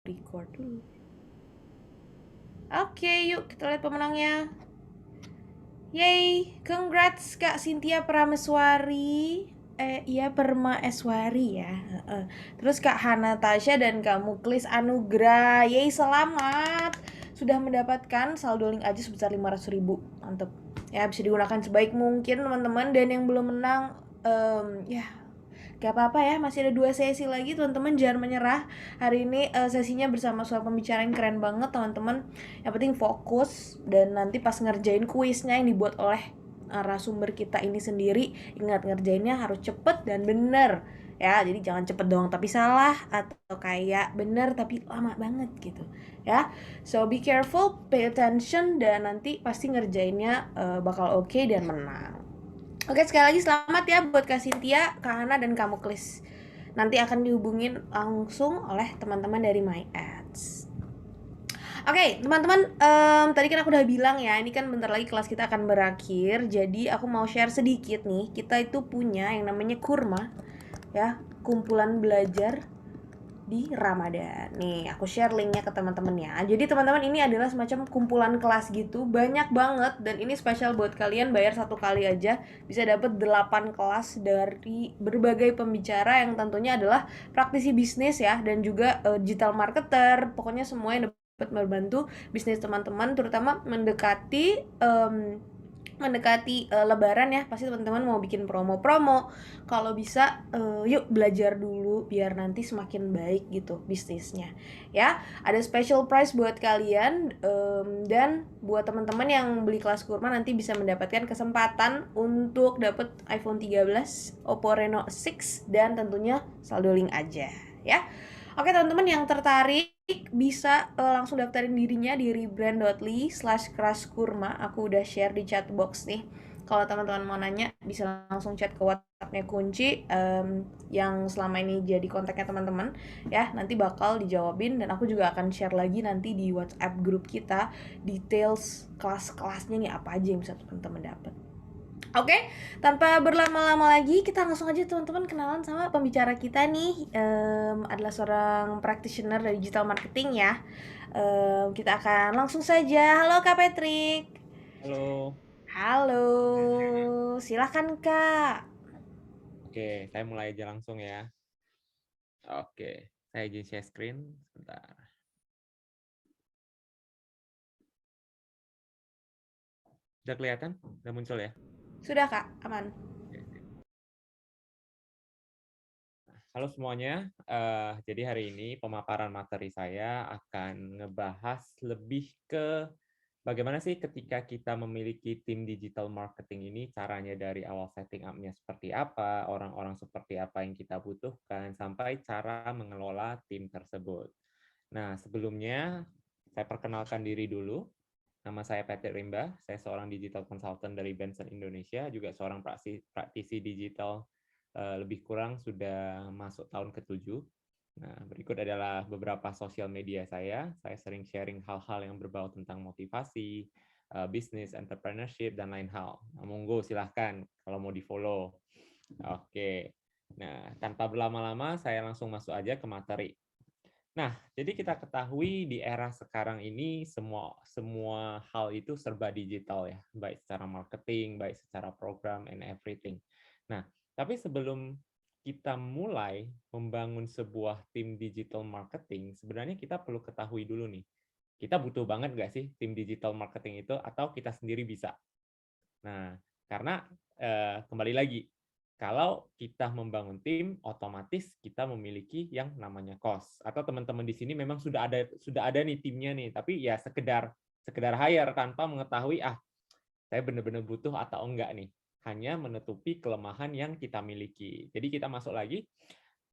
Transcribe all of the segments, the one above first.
Record dulu. Oke, yuk kita lihat pemenangnya. Yay, congrats Kak Cynthia Prameswari. Iya Permaeswari ya. Terus Kak Hana Tasya dan Kak Muklis Anugrah. Yay, selamat. Sudah mendapatkan saldo link aja sebesar 500.000. Mantep. Ya, bisa digunakan sebaik mungkin teman-teman. Dan yang belum menang, ya gak apa-apa ya, masih ada 2 sesi lagi teman-teman, jangan menyerah. Hari ini sesinya bersama seorang pembicara yang keren banget teman-teman. Yang penting fokus, dan nanti pas ngerjain kuisnya yang dibuat oleh narasumber kita ini sendiri, ingat ngerjainnya harus cepet dan bener ya. Jadi jangan cepet doang tapi salah, atau kayak bener tapi lama banget gitu ya. So be careful, pay attention, dan nanti pasti ngerjainnya bakal oke dan menang. Oke, sekali lagi selamat ya buat Kak Cynthia, Kak Hana, dan Kak Muklis. Nanti akan dihubungin langsung oleh teman-teman dari My Ads. Oke, teman-teman, tadi kan aku udah bilang ya, ini kan bentar lagi kelas kita akan berakhir. Jadi aku mau share sedikit nih. Kita itu punya yang namanya Kurma, ya, kumpulan belajar di Ramadan. Nih, aku share linknya ke teman-teman ya. Jadi teman-teman, ini adalah semacam kumpulan kelas gitu, banyak banget, dan ini spesial buat kalian, bayar 1 kali aja bisa dapat 8 kelas dari berbagai pembicara yang tentunya adalah praktisi bisnis ya, dan juga digital marketer. Pokoknya semua yang dapat membantu bisnis teman-teman, terutama mendekati lebaran ya. Pasti teman-teman mau bikin promo-promo. Kalau bisa yuk belajar dulu biar nanti semakin baik gitu bisnisnya ya. Ada special price buat kalian, dan buat teman-teman yang beli kelas Kurma nanti bisa mendapatkan kesempatan untuk dapat iPhone 13, Oppo Reno 6, dan tentunya saldo link aja ya. Oke teman-teman yang tertarik bisa langsung daftarin dirinya di rebrand.ly/keraskurma. Aku udah share di chat box nih. Kalau teman-teman mau nanya bisa langsung chat ke WhatsApp-nya Kunci, yang selama ini jadi kontaknya teman-teman ya. Nanti bakal dijawabin, dan aku juga akan share lagi nanti di WhatsApp grup kita details kelas-kelasnya nih, apa aja yang bisa teman-teman dapat. Oke, tanpa berlama-lama lagi, kita langsung aja teman-teman kenalan sama pembicara kita nih. Adalah seorang practitioner dari digital marketing ya. Kita akan langsung saja. Halo Kak Patrick. Halo, Halo, silahkan Kak. oke, saya mulai aja langsung ya. Oke, saya izin share screen sebentar. Udah kelihatan? Udah muncul ya? Sudah Kak, aman. Oke, sip. Halo semuanya, jadi hari ini pemaparan materi saya akan ngebahas lebih ke bagaimana sih ketika kita memiliki tim digital marketing ini, caranya dari awal setting up-nya seperti apa, orang-orang seperti apa yang kita butuhkan, sampai cara mengelola tim tersebut. Nah, sebelumnya saya perkenalkan diri dulu. Nama saya Patrick Rimba, saya seorang digital consultant dari Benson Indonesia, juga seorang praktisi digital lebih kurang sudah masuk tahun ke-7. Nah, berikut adalah beberapa sosial media saya. Saya sering sharing hal-hal yang berbau tentang motivasi, bisnis, entrepreneurship, dan lain hal. Nah, monggo silahkan kalau mau di-follow. Oke. Nah, tanpa berlama-lama, saya langsung masuk aja ke materi. Nah, jadi kita ketahui di era sekarang ini semua semua hal itu serba digital ya, baik secara marketing, baik secara program and everything. Nah, tapi sebelum kita mulai membangun sebuah tim digital marketing, sebenarnya kita perlu ketahui dulu nih, kita butuh banget nggak sih tim digital marketing itu, atau kita sendiri bisa? Nah, karena kembali lagi, kalau kita membangun tim, otomatis kita memiliki yang namanya cost. Atau teman-teman di sini memang sudah ada nih timnya nih, tapi ya sekedar sekedar hire tanpa mengetahui saya benar-benar butuh atau enggak nih. Hanya menutupi kelemahan yang kita miliki. Jadi kita masuk lagi,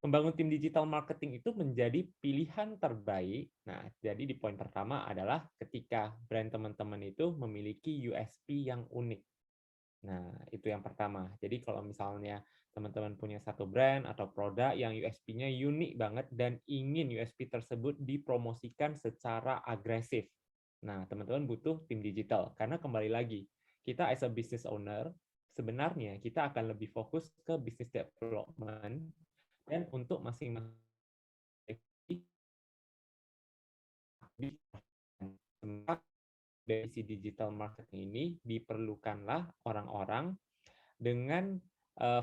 membangun tim digital marketing itu menjadi pilihan terbaik. Nah, jadi di poin pertama adalah ketika brand teman-teman itu memiliki USP yang unik. Nah, itu yang pertama. Jadi kalau misalnya teman-teman punya satu brand atau produk yang USP-nya unik banget dan ingin USP tersebut dipromosikan secara agresif. Nah, teman-teman butuh tim digital. Karena kembali lagi, kita as a business owner, sebenarnya kita akan lebih fokus ke business development dan untuk masing-masing Dari si digital marketing ini diperlukanlah orang-orang dengan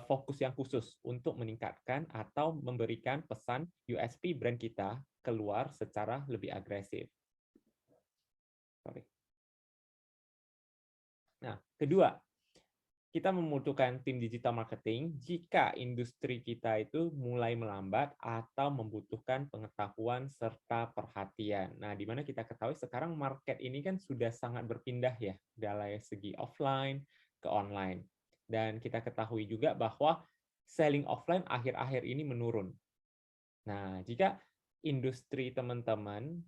fokus yang khusus untuk meningkatkan atau memberikan pesan USP brand kita keluar secara lebih agresif. Sorry. Nah, kedua, kita membutuhkan tim digital marketing jika industri kita itu mulai melambat atau membutuhkan pengetahuan serta perhatian. Nah, di mana kita ketahui sekarang market ini kan sudah sangat berpindah ya dari segi offline ke online. Dan kita ketahui juga bahwa selling offline akhir-akhir ini menurun. Nah, jika industri teman-teman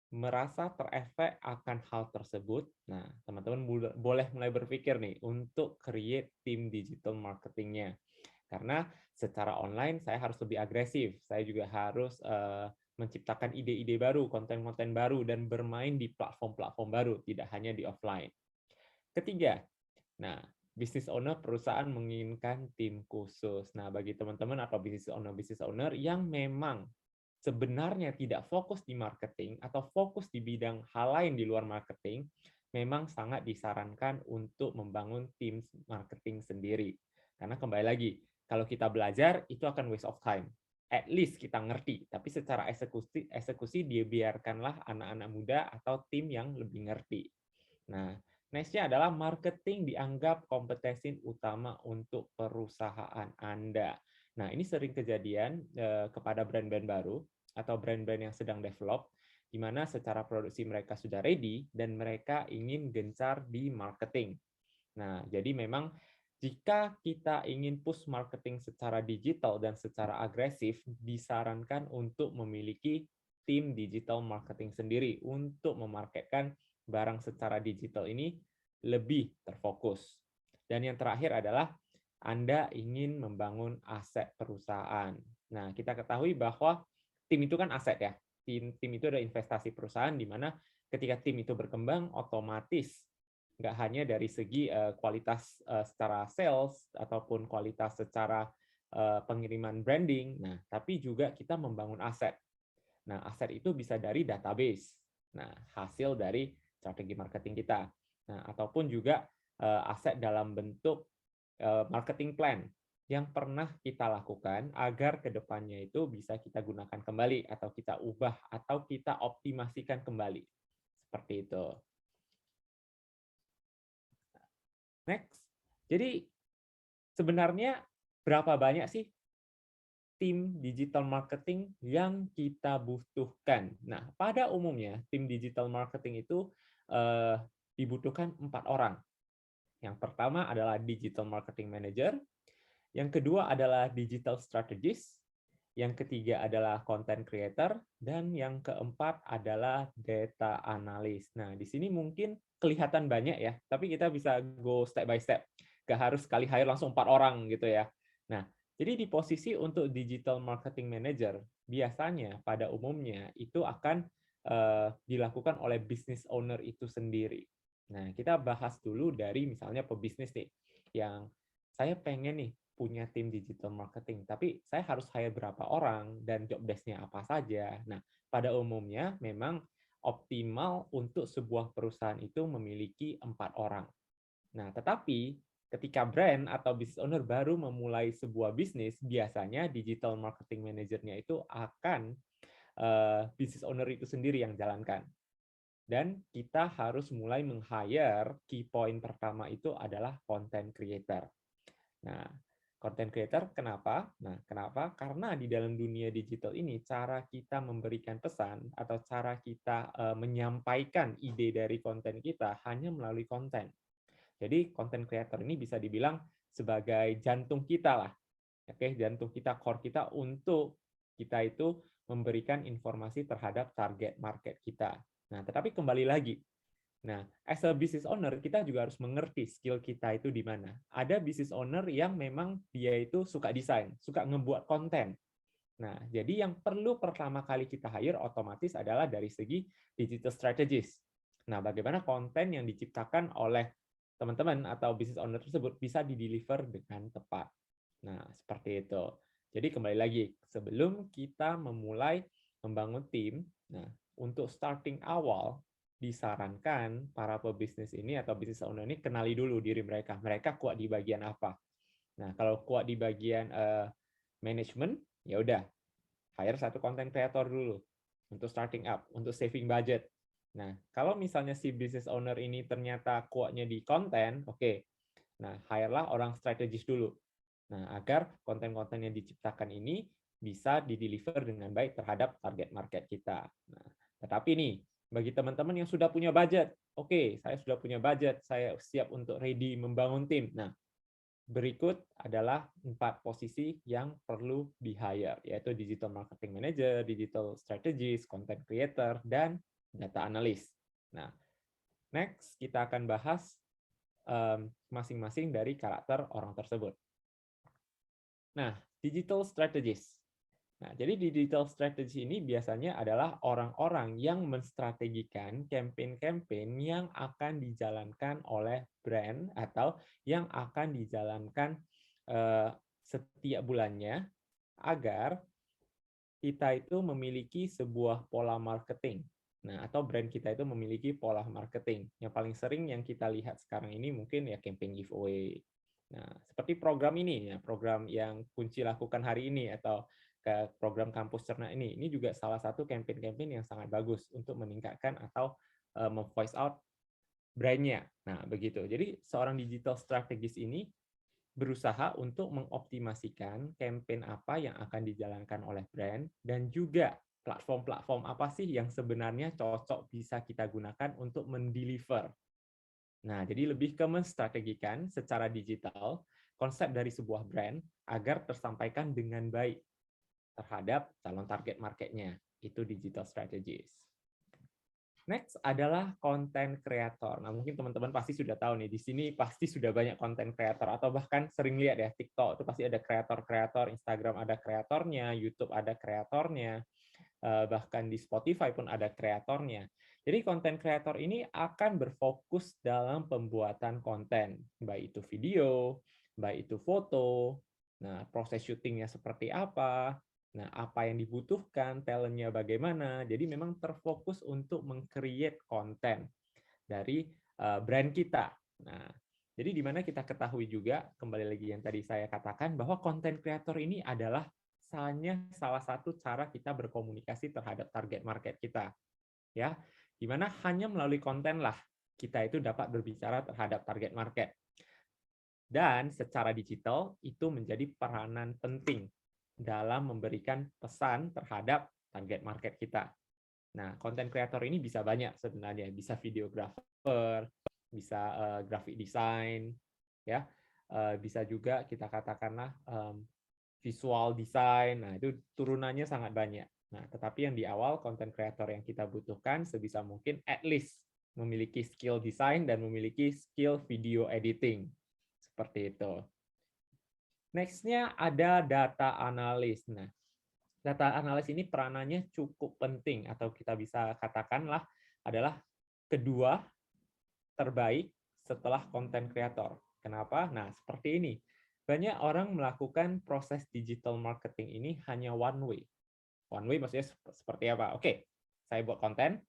merasa terefek akan hal tersebut, nah teman-teman boleh mulai berpikir nih untuk create tim digital marketingnya. Karena secara online saya harus lebih agresif, saya juga harus menciptakan ide-ide baru, konten-konten baru, dan bermain di platform-platform baru, tidak hanya di offline. Ketiga, nah business owner perusahaan menginginkan tim khusus. Nah bagi teman-teman atau business owner yang memang sebenarnya tidak fokus di marketing atau fokus di bidang hal lain di luar marketing, memang sangat disarankan untuk membangun tim marketing sendiri. Karena kembali lagi, kalau kita belajar, itu akan waste of time. At least kita ngerti, tapi secara eksekusi dia biarkanlah anak-anak muda atau tim yang lebih ngerti. Nah, next-nya adalah marketing dianggap kompetensi utama untuk perusahaan Anda. Nah, ini sering kejadian kepada brand-brand baru atau brand-brand yang sedang develop, di mana secara produksi mereka sudah ready dan mereka ingin gencar di marketing. Nah, jadi memang jika kita ingin push marketing secara digital dan secara agresif, disarankan untuk memiliki tim digital marketing sendiri untuk memarketkan barang secara digital ini lebih terfokus. Dan yang terakhir adalah Anda ingin membangun aset perusahaan. Nah, kita ketahui bahwa tim itu kan aset ya. Tim itu adalah investasi perusahaan di mana ketika tim itu berkembang, otomatis nggak hanya dari segi kualitas secara sales ataupun kualitas secara pengiriman branding, nah tapi juga kita membangun aset. Nah, aset itu bisa dari database. Nah, hasil dari strategi marketing kita. Nah, ataupun juga aset dalam bentuk marketing plan yang pernah kita lakukan agar kedepannya itu bisa kita gunakan kembali atau kita ubah atau kita optimasikan kembali. Seperti itu. Next. Jadi sebenarnya berapa banyak sih tim digital marketing yang kita butuhkan? Nah, pada umumnya tim digital marketing itu dibutuhkan 4 orang. Yang pertama adalah digital marketing manager, yang kedua adalah digital strategist, yang ketiga adalah content creator, dan yang keempat adalah data analyst. Nah, di sini mungkin kelihatan banyak ya, tapi kita bisa go step by step. Nggak harus sekali hire langsung 4 orang gitu ya. Nah, jadi di posisi untuk digital marketing manager, biasanya pada umumnya itu akan dilakukan oleh business owner itu sendiri. Nah, kita bahas dulu dari misalnya pebisnis nih, yang saya pengen nih punya tim digital marketing, tapi saya harus hire berapa orang dan job desk-nya apa saja. Nah, pada umumnya memang optimal untuk sebuah perusahaan itu memiliki 4 orang. Nah, tetapi ketika brand atau business owner baru memulai sebuah bisnis, biasanya digital marketing manager-nya itu akan business owner itu sendiri yang jalankan. Dan kita harus mulai meng-hire key point pertama itu adalah content creator. Nah, content creator kenapa? Nah, kenapa? Karena di dalam dunia digital ini cara kita memberikan pesan atau cara kita menyampaikan ide dari konten kita hanya melalui konten. Jadi content creator ini bisa dibilang sebagai jantung kita lah. Oke, jantung kita, core kita untuk kita itu memberikan informasi terhadap target market kita. Nah, tetapi kembali lagi, nah, as a business owner, kita juga harus mengerti skill kita itu di mana. Ada business owner yang memang dia itu suka desain, suka ngebuat konten. Nah, jadi yang perlu pertama kali kita hire otomatis adalah dari segi digital strategist. Nah, bagaimana konten yang diciptakan oleh teman-teman atau business owner tersebut bisa dideliver dengan tepat. Nah, seperti itu. Jadi kembali lagi, sebelum kita memulai membangun tim, nah, untuk untuk starting awal, disarankan para pebisnis ini atau business owner ini kenali dulu diri mereka. Mereka kuat di bagian apa. Nah, kalau kuat di bagian management, ya udah, hire satu content creator dulu untuk starting up, untuk saving budget. Nah, kalau misalnya si business owner ini ternyata kuatnya di konten, oke. Nah, hire-lah orang strategis dulu. Nah, agar konten-konten yang diciptakan ini bisa di-deliver dengan baik terhadap target market kita. Nah, tetapi nih, bagi teman-teman yang sudah punya budget, oke, saya sudah punya budget, saya siap untuk ready membangun tim. Nah, berikut adalah 4 posisi yang perlu di-hire, yaitu digital marketing manager, digital strategist, content creator, dan data analyst. Nah, next kita akan bahas masing-masing dari karakter orang tersebut. Nah, digital strategist. Nah, jadi digital strategy ini biasanya adalah orang-orang yang menstrategikan campaign-campaign yang akan dijalankan oleh brand atau yang akan dijalankan setiap bulannya agar kita itu memiliki sebuah pola marketing. Nah, atau brand kita itu memiliki pola marketing. Yang paling sering yang kita lihat sekarang ini mungkin ya campaign giveaway. Nah, seperti program ini ya, program yang Kunci lakukan hari ini atau ke program kampus cerna ini juga salah satu campaign-campaign yang sangat bagus untuk meningkatkan atau voice out brand-nya. Nah, begitu. Jadi seorang digital strategist ini berusaha untuk mengoptimasikan campaign apa yang akan dijalankan oleh brand dan juga platform-platform apa sih yang sebenarnya cocok bisa kita gunakan untuk mendeliver. Nah, jadi lebih ke menstrategikan secara digital konsep dari sebuah brand agar tersampaikan dengan baik terhadap calon target marketnya. Itu digital strategist. Next adalah content creator. Nah, mungkin teman-teman pasti sudah tahu nih, di sini pasti sudah banyak content creator, atau bahkan sering lihat ya, TikTok itu pasti ada kreator-kreator, Instagram ada kreatornya, YouTube ada kreatornya, bahkan di Spotify pun ada kreatornya. Jadi content creator ini akan berfokus dalam pembuatan konten, baik itu video, baik itu foto, nah proses syutingnya seperti apa, nah apa yang dibutuhkan, talentnya bagaimana. Jadi memang terfokus untuk meng-create konten dari brand kita. Nah, jadi di mana kita ketahui juga, kembali lagi yang tadi saya katakan, bahwa content creator ini adalah hanya salah satu cara kita berkomunikasi terhadap target market kita. Ya, di mana hanya melalui konten lah kita itu dapat berbicara terhadap target market. Dan secara digital itu menjadi peranan penting dalam memberikan pesan terhadap target market kita. Nah, content creator ini bisa banyak sebenarnya, bisa videographer, bisa graphic design, ya, bisa juga kita katakanlah visual design. Nah, itu turunannya sangat banyak. Nah, tetapi yang di awal content creator yang kita butuhkan sebisa mungkin at least memiliki skill design dan memiliki skill video editing. Seperti itu. Next-nya ada data analis. Nah, data analis ini peranannya cukup penting, atau kita bisa katakanlah adalah kedua terbaik setelah content creator. Kenapa? Nah, seperti ini. Banyak orang melakukan proses digital marketing ini hanya one way. One way maksudnya seperti apa? Oke, saya buat konten,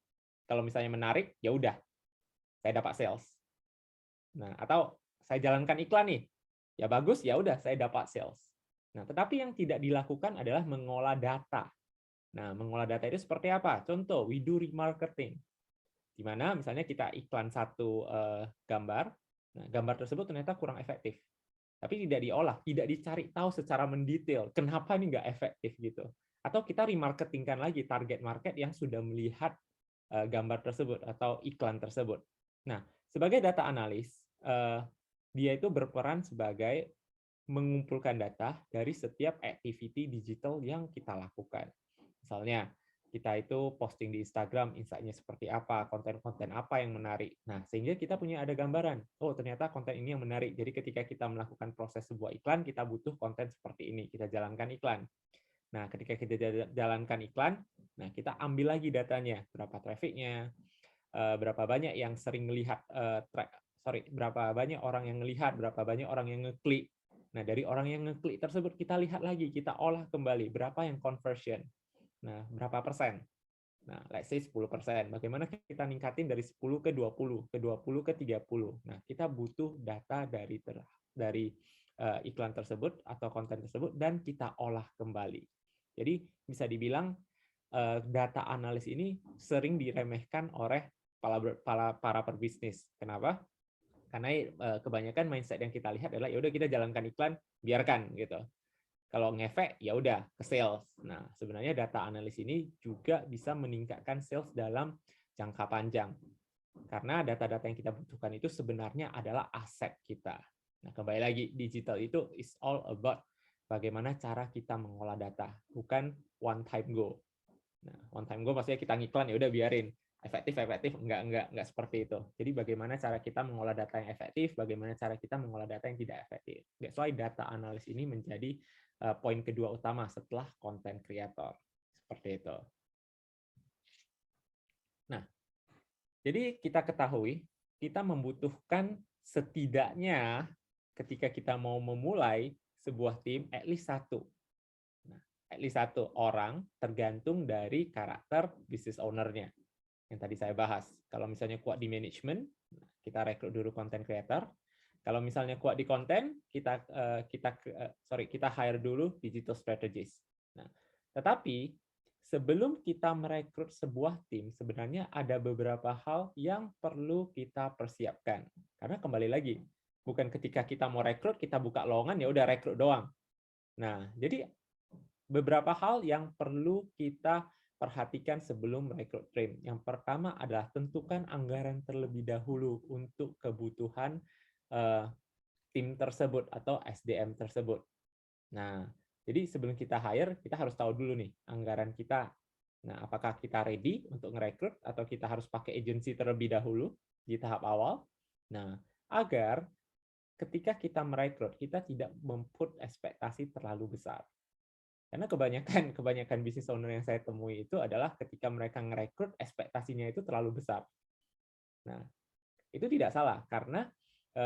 kalau misalnya menarik, ya udah, saya dapat sales. Nah, atau saya jalankan iklan nih, ya bagus, ya udah, saya dapat sales. Nah, tetapi yang tidak dilakukan adalah mengolah data. Nah, mengolah data itu seperti apa? Contoh, we do remarketing. Di mana misalnya kita iklan satu gambar, nah, gambar tersebut ternyata kurang efektif. Tapi tidak diolah, tidak dicari tahu secara mendetail kenapa ini nggak efektif gitu. Atau kita remarketingkan lagi target market yang sudah melihat gambar tersebut atau iklan tersebut. Nah, sebagai data analis, dia itu berperan sebagai mengumpulkan data dari setiap activity digital yang kita lakukan. Misalnya, kita itu posting di Instagram, insight-nya seperti apa, konten-konten apa yang menarik. Nah, sehingga kita punya ada gambaran, oh ternyata konten ini yang menarik. Jadi ketika kita melakukan proses sebuah iklan, kita butuh konten seperti ini, kita jalankan iklan. Nah, ketika kita jalankan iklan, nah kita ambil lagi datanya, berapa traffic-nya, berapa banyak yang sering melihat, berapa banyak orang yang melihat, berapa banyak orang yang ngeklik. Nah, dari orang yang ngeklik tersebut kita lihat lagi, kita olah kembali berapa yang conversion. Nah, berapa persen? Nah, let's say 10%. Bagaimana kita ningkatin dari 10 ke 20, ke 20 ke 30. Nah, kita butuh data dari iklan tersebut atau konten tersebut dan kita olah kembali. Jadi bisa dibilang data analis ini sering diremehkan oleh para pebisnis. Kenapa? Karena kebanyakan mindset yang kita lihat adalah ya udah kita jalankan iklan, biarkan gitu. Kalau ngefek ya udah ke sales. Nah, sebenarnya data analis ini juga bisa meningkatkan sales dalam jangka panjang. Karena data-data yang kita butuhkan itu sebenarnya adalah aset kita. Nah, kembali lagi, digital itu is all about bagaimana cara kita mengolah data, bukan one time go. Nah, one time go maksudnya kita ngiklan ya udah biarin. Efektif enggak seperti itu. Jadi bagaimana cara kita mengolah data yang efektif, bagaimana cara kita mengolah data yang tidak efektif. That's why data analis ini menjadi poin kedua utama setelah content creator. Seperti itu. Nah, jadi kita ketahui kita membutuhkan setidaknya ketika kita mau memulai sebuah tim at least satu. Nah, at least satu orang tergantung dari karakter business owner-nya yang tadi saya bahas. Kalau misalnya kuat di manajemen, kita rekrut dulu content creator. Kalau misalnya kuat di konten, kita hire dulu digital strategist. Nah, tetapi sebelum kita merekrut sebuah tim, sebenarnya ada beberapa hal yang perlu kita persiapkan. Karena kembali lagi, bukan ketika kita mau rekrut, kita buka lowongan, ya udah rekrut doang. Nah, jadi beberapa hal yang perlu kita perhatikan sebelum merekrut tim. Yang pertama adalah tentukan anggaran terlebih dahulu untuk kebutuhan tim tersebut atau SDM tersebut. Nah, jadi sebelum kita hire, kita harus tahu dulu nih anggaran kita. Nah, apakah kita ready untuk ngerekrut atau kita harus pakai agensi terlebih dahulu di tahap awal. Nah, agar ketika kita merekrut, kita tidak memput ekspektasi terlalu besar. Karena kebanyakan business owner yang saya temui itu adalah ketika mereka ngerekrut, ekspektasinya itu terlalu besar. Nah, itu tidak salah, karena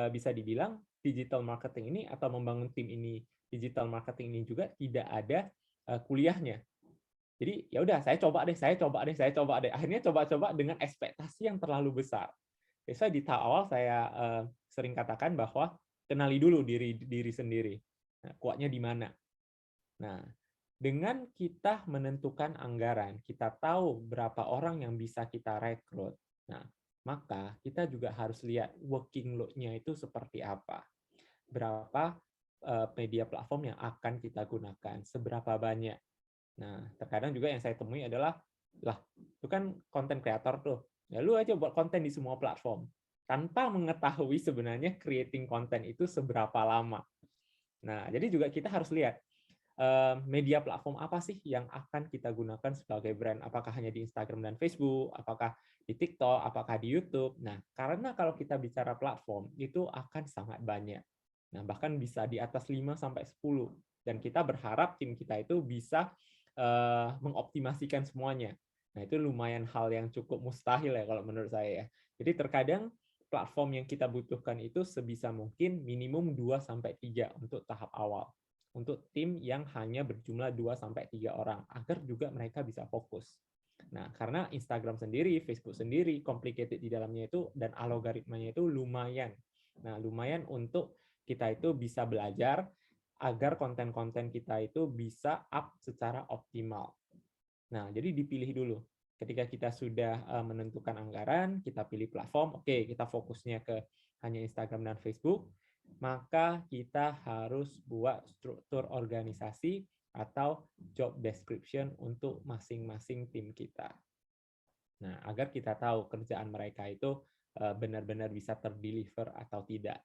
bisa dibilang digital marketing ini atau membangun tim ini, digital marketing ini juga tidak ada kuliahnya. Jadi ya udah saya coba deh. Akhirnya coba-coba dengan ekspektasi yang terlalu besar. Biasanya di tahap awal saya sering katakan bahwa kenali dulu diri sendiri. Nah, kuatnya di mana. Nah, dengan kita menentukan anggaran, kita tahu berapa orang yang bisa kita rekrut. Nah, maka kita juga harus lihat working load-nya itu seperti apa. Berapa media platform yang akan kita gunakan, seberapa banyak. Nah, terkadang juga yang saya temui adalah, lah, itu kan konten kreator tuh. Ya lu aja buat konten di semua platform. Tanpa mengetahui sebenarnya creating konten itu seberapa lama. Nah, jadi juga kita harus lihat media platform apa sih yang akan kita gunakan sebagai brand? Apakah hanya di Instagram dan Facebook? Apakah di TikTok? Apakah di YouTube? Nah, karena kalau kita bicara platform, itu akan sangat banyak. Nah, bahkan bisa di atas 5 sampai 10. Dan kita berharap tim kita itu bisa mengoptimasikan semuanya. Nah, itu lumayan hal yang cukup mustahil ya kalau menurut saya ya. Jadi terkadang platform yang kita butuhkan itu sebisa mungkin minimum 2 sampai 3 untuk tahap awal. Untuk tim yang hanya berjumlah 2 sampai 3 orang agar juga mereka bisa fokus. Nah, karena Instagram sendiri, Facebook sendiri complicated di dalamnya itu dan algoritmanya itu lumayan. Nah, lumayan untuk kita itu bisa belajar agar konten-konten kita itu bisa up secara optimal. Nah, jadi dipilih dulu. Ketika kita sudah menentukan anggaran, kita pilih platform, oke, kita fokusnya ke hanya Instagram dan Facebook, maka kita harus buat struktur organisasi atau job description untuk masing-masing tim kita. Nah, agar kita tahu kerjaan mereka itu benar-benar bisa terdeliver atau tidak.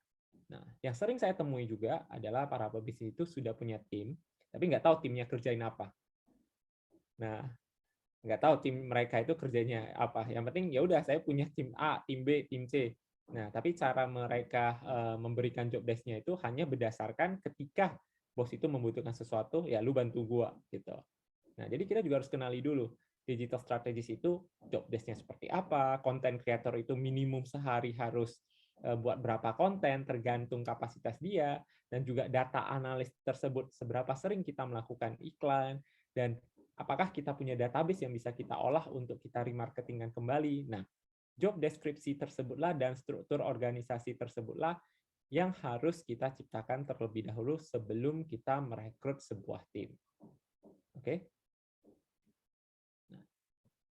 Nah, yang sering saya temui juga adalah para pebisnis itu sudah punya tim, tapi nggak tahu timnya kerjain apa. Nah, nggak tahu tim mereka itu kerjanya apa. Yang penting ya udah saya punya tim A, tim B, tim C. Nah, tapi cara mereka memberikan job desk-nya itu hanya berdasarkan ketika bos itu membutuhkan sesuatu, ya lu bantu gua gitu. Nah, jadi kita juga harus kenali dulu digital strategis itu job desk-nya seperti apa, content creator itu minimum sehari harus buat berapa konten tergantung kapasitas dia, dan juga data analis tersebut seberapa sering kita melakukan iklan, dan apakah kita punya database yang bisa kita olah untuk kita remarketingkan kembali. Nah, job deskripsi tersebutlah dan struktur organisasi tersebutlah yang harus kita ciptakan terlebih dahulu sebelum kita merekrut sebuah tim. Oke? Nah,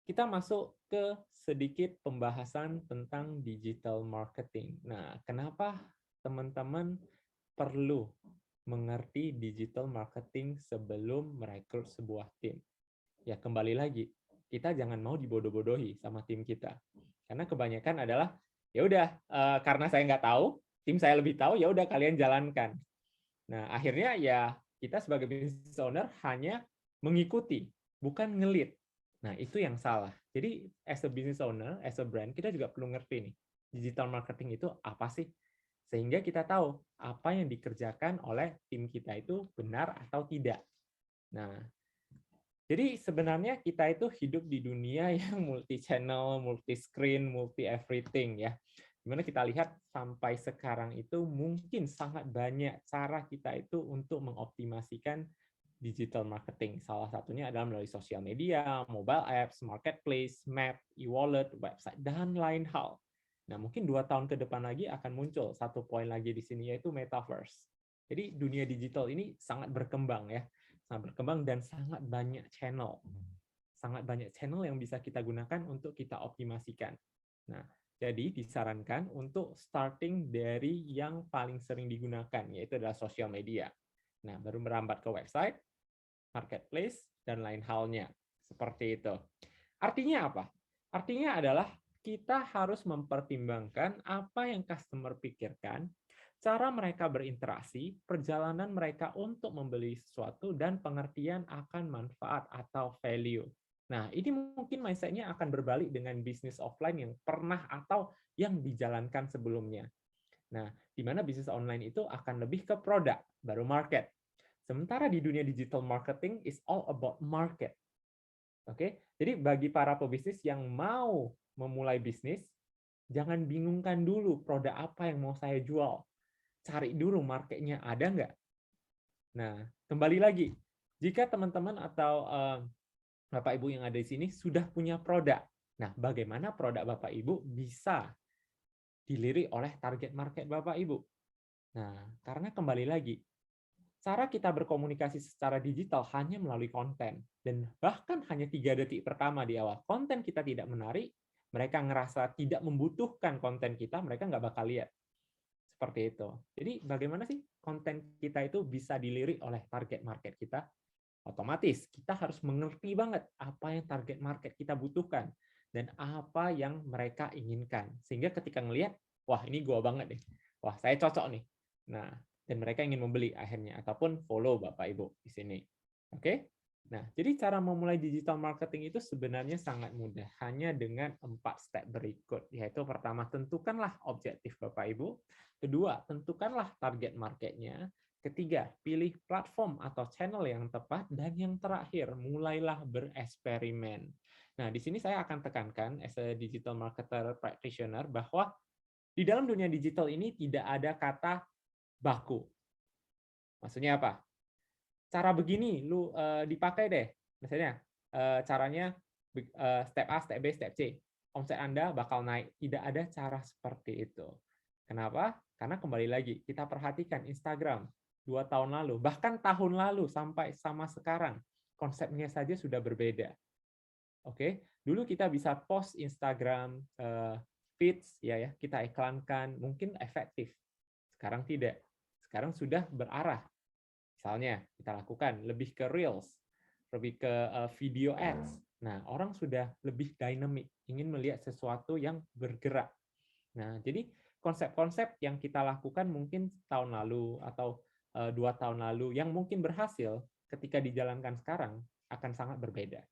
kita masuk ke sedikit pembahasan tentang digital marketing. Nah, kenapa teman-teman perlu mengerti digital marketing sebelum merekrut sebuah tim? Ya, kembali lagi, kita jangan mau dibodoh-bodohi sama tim kita. Karena kebanyakan adalah, ya udah, karena saya nggak tahu, tim saya lebih tahu, ya udah kalian jalankan. Nah, akhirnya ya kita sebagai business owner hanya mengikuti, bukan ngelit. Nah, itu yang salah. Jadi, as a business owner, as a brand, kita juga perlu ngerti nih, digital marketing itu apa sih? Sehingga kita tahu apa yang dikerjakan oleh tim kita itu benar atau tidak. Nah, jadi sebenarnya kita itu hidup di dunia yang multi-channel, multi-screen, multi-everything ya. Dimana kita lihat sampai sekarang itu mungkin sangat banyak cara kita itu untuk mengoptimasikan digital marketing. Salah satunya adalah melalui sosial media, mobile apps, marketplace, map, e-wallet, website, dan lain hal. Nah, mungkin 2 tahun ke depan lagi akan muncul satu poin lagi di sini, yaitu metaverse. Jadi dunia digital ini sangat berkembang ya. Sangat berkembang dan sangat banyak channel. Sangat banyak channel yang bisa kita gunakan untuk kita optimasikan. Nah, jadi disarankan untuk starting dari yang paling sering digunakan, yaitu adalah sosial media. Nah, baru merambat ke website, marketplace, dan lain halnya. Seperti itu. Artinya apa? Artinya adalah kita harus mempertimbangkan apa yang customer pikirkan, cara mereka berinteraksi, perjalanan mereka untuk membeli sesuatu, dan pengertian akan manfaat atau value. Nah, ini mungkin mindset-nya akan berbalik dengan bisnis offline yang pernah atau yang dijalankan sebelumnya. Nah, di mana bisnis online itu akan lebih ke produk, baru market. Sementara di dunia digital marketing is all about market. Oke, jadi bagi para pebisnis yang mau memulai bisnis, jangan bingungkan dulu produk apa yang mau saya jual. Cari dulu marketnya ada nggak. Nah, kembali lagi, jika teman-teman atau Bapak Ibu yang ada di sini sudah punya produk, nah bagaimana produk Bapak Ibu bisa dilirik oleh target market Bapak Ibu? Nah, karena kembali lagi, cara kita berkomunikasi secara digital hanya melalui konten. Dan bahkan hanya 3 detik pertama di awal. Konten kita tidak menarik, mereka ngerasa tidak membutuhkan konten kita, mereka nggak bakal lihat. Seperti itu. Jadi bagaimana sih konten kita itu bisa dilirik oleh target market kita? Otomatis kita harus mengerti banget apa yang target market kita butuhkan dan apa yang mereka inginkan. Sehingga ketika ngelihat, wah ini gua banget nih. Wah, saya cocok nih. Nah, dan mereka ingin membeli akhirnya ataupun follow Bapak Ibu di sini. Oke? Nah, jadi cara memulai digital marketing itu sebenarnya sangat mudah, hanya dengan 4 step berikut, yaitu pertama, tentukanlah objektif Bapak Ibu, kedua, tentukanlah target marketnya, ketiga, pilih platform atau channel yang tepat, dan yang terakhir, mulailah bereksperimen. Nah, di sini saya akan tekankan as a digital marketer practitioner bahwa di dalam dunia digital ini tidak ada kata baku. Maksudnya apa? Cara begini lu dipakai deh. Misalnya caranya step A, step B, step C. Omset Anda bakal naik. Tidak ada cara seperti itu. Kenapa? Karena kembali lagi kita perhatikan Instagram 2 tahun lalu, bahkan tahun lalu sampai sama sekarang konsepnya saja sudah berbeda. Oke, dulu kita bisa post Instagram feeds ya kita iklankan, mungkin efektif. Sekarang tidak. Sekarang sudah berarah. Misalnya, kita lakukan lebih ke Reels, lebih ke video ads. Nah, orang sudah lebih dynamic, ingin melihat sesuatu yang bergerak. Nah, jadi konsep-konsep yang kita lakukan mungkin tahun lalu atau 2 tahun lalu yang mungkin berhasil ketika dijalankan sekarang akan sangat berbeda.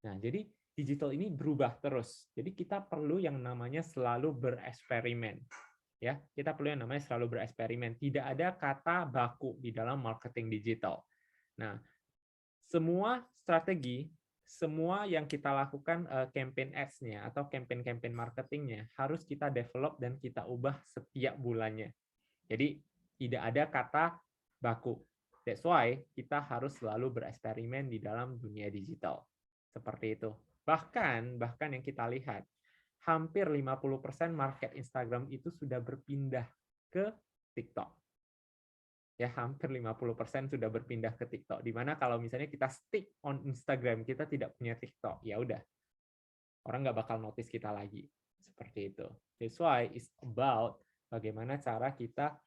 Nah, jadi digital ini berubah terus. Jadi kita perlu yang namanya selalu bereksperimen. Ya, kita perlu yang namanya selalu bereksperimen. Tidak ada kata baku di dalam marketing digital. Nah, semua strategi, semua yang kita lakukan campaign ads-nya atau campaign-campaign marketingnya harus kita develop dan kita ubah setiap bulannya. Jadi tidak ada kata baku. That's why kita harus selalu bereksperimen di dalam dunia digital. Seperti itu. Bahkan yang kita lihat, hampir 50% market Instagram itu sudah berpindah ke TikTok. Ya, hampir 50% sudah berpindah ke TikTok. Dimana kalau misalnya kita stick on Instagram, kita tidak punya TikTok, ya udah. Orang nggak bakal notice kita lagi. Seperti itu. That's why it's about bagaimana cara kita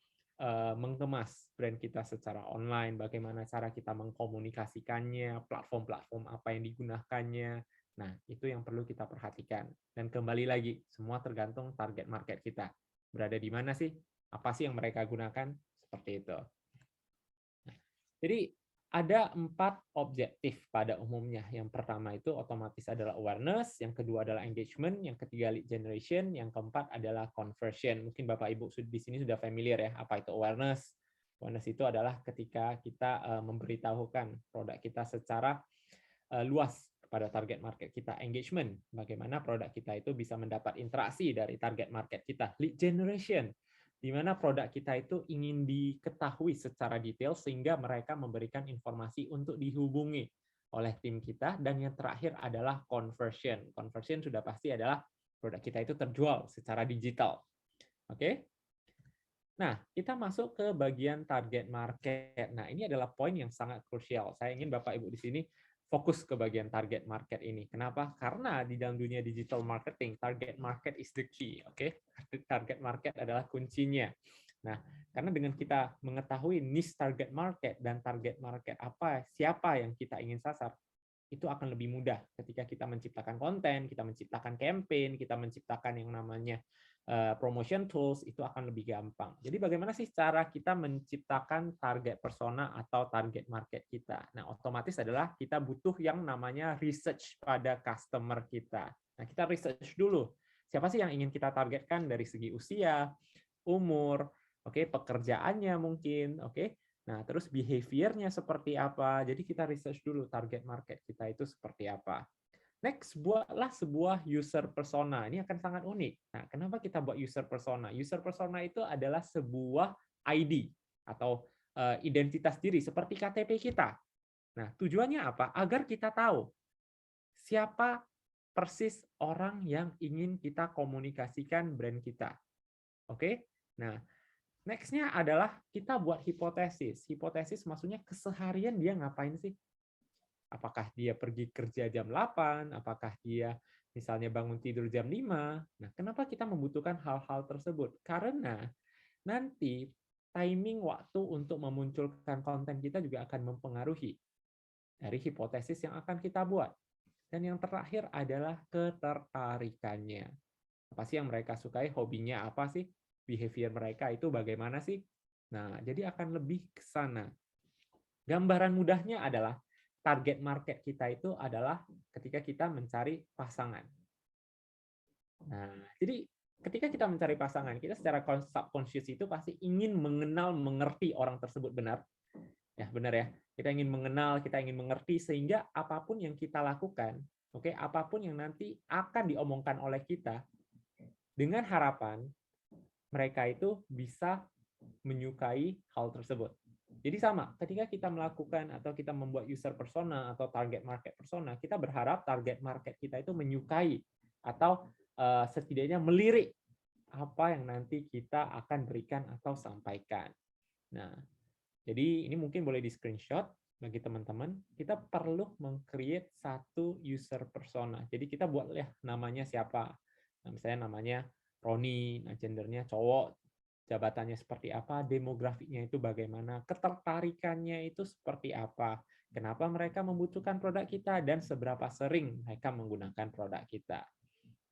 mengemas brand kita secara online, bagaimana cara kita mengkomunikasikannya, platform-platform apa yang digunakannya. Nah, itu yang perlu kita perhatikan. Dan kembali lagi, semua tergantung target market kita. Berada di mana sih? Apa sih yang mereka gunakan? Seperti itu. Nah, jadi ada 4 objektif pada umumnya. Yang pertama itu otomatis adalah awareness, yang kedua adalah engagement, yang ketiga lead generation, yang keempat adalah conversion. Mungkin Bapak Ibu di sini sudah familiar ya, apa itu awareness. Awareness itu adalah ketika kita memberitahukan produk kita secara luas kepada target market kita. Engagement, bagaimana produk kita itu bisa mendapat interaksi dari target market kita. Lead generation, di mana produk kita itu ingin diketahui secara detail sehingga mereka memberikan informasi untuk dihubungi oleh tim kita. Dan yang terakhir adalah conversion. Conversion sudah pasti adalah produk kita itu terjual secara digital. Oke? Nah, kita masuk ke bagian target market. Nah, ini adalah poin yang sangat krusial. Saya ingin Bapak Ibu di sini fokus ke bagian target market ini. Kenapa? Karena di dalam dunia digital marketing, target market is the key. Oke? Target market adalah kuncinya. Nah, karena dengan kita mengetahui niche target market dan target market apa, siapa yang kita ingin sasar, itu akan lebih mudah ketika kita menciptakan konten, kita menciptakan campaign, kita menciptakan yang namanya promotion tools, itu akan lebih gampang. Jadi bagaimana sih cara kita menciptakan target persona atau target market kita? Nah, otomatis adalah kita butuh yang namanya research pada customer kita. Nah, kita research dulu. Siapa sih yang ingin kita targetkan dari segi usia, umur, oke, pekerjaannya mungkin, oke. Nah, terus behavior-nya seperti apa? Jadi kita research dulu target market kita itu seperti apa. Next, buatlah sebuah user persona. Ini akan sangat unik. Nah, kenapa kita buat user persona? User persona itu adalah sebuah ID atau identitas diri seperti KTP kita. Nah, tujuannya apa? Agar kita tahu siapa persis orang yang ingin kita komunikasikan brand kita. Oke? Nah, next-nya adalah kita buat hipotesis. Hipotesis maksudnya keseharian dia ngapain sih? Apakah dia pergi kerja jam 8? Apakah dia misalnya bangun tidur jam 5? Nah, kenapa kita membutuhkan hal-hal tersebut? Karena nanti timing waktu untuk memunculkan konten kita juga akan mempengaruhi dari hipotesis yang akan kita buat. Dan yang terakhir adalah ketertarikannya. Apa sih yang mereka sukai? Hobinya apa sih? Behavior mereka itu bagaimana sih? Nah, jadi akan lebih ke sana. Gambaran mudahnya adalah target market kita itu adalah ketika kita mencari pasangan. Nah, jadi ketika kita mencari pasangan, kita secara subconscious itu pasti ingin mengenal, mengerti orang tersebut benar. Ya, benar ya. Kita ingin mengenal, kita ingin mengerti sehingga apapun yang kita lakukan, oke, apapun yang nanti akan diomongkan oleh kita, dengan harapan mereka itu bisa menyukai hal tersebut. Jadi sama, ketika kita melakukan atau kita membuat user persona atau target market persona, kita berharap target market kita itu menyukai atau setidaknya melirik apa yang nanti kita akan berikan atau sampaikan. Nah, jadi ini mungkin boleh di screenshot bagi teman-teman. Kita perlu meng-create satu user persona. Jadi kita buat ya namanya siapa. Nah, misalnya namanya Roni, nah gendernya cowok, jabatannya seperti apa, demografiknya itu bagaimana, ketertarikannya itu seperti apa, kenapa mereka membutuhkan produk kita, dan seberapa sering mereka menggunakan produk kita.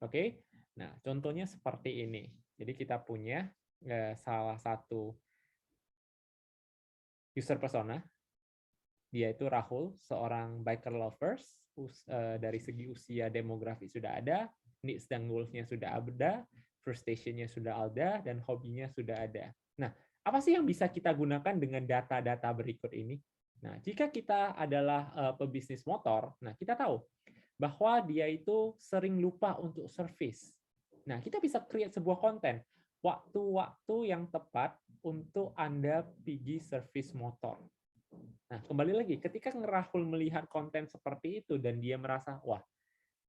Oke, nah contohnya seperti ini. Jadi kita punya salah satu user persona, dia itu Rahul, seorang biker lovers, dari segi usia demografi sudah ada, needs dan goals-nya sudah ada, frustration-nya sudah ada, dan hobinya sudah ada. Nah, apa sih yang bisa kita gunakan dengan data-data berikut ini? Nah, jika kita adalah pebisnis motor, nah kita tahu bahwa dia itu sering lupa untuk service. Nah, kita bisa create sebuah konten, waktu-waktu yang tepat untuk Anda pergi service motor. Nah, kembali lagi, ketika Rahul melihat konten seperti itu dan dia merasa, wah,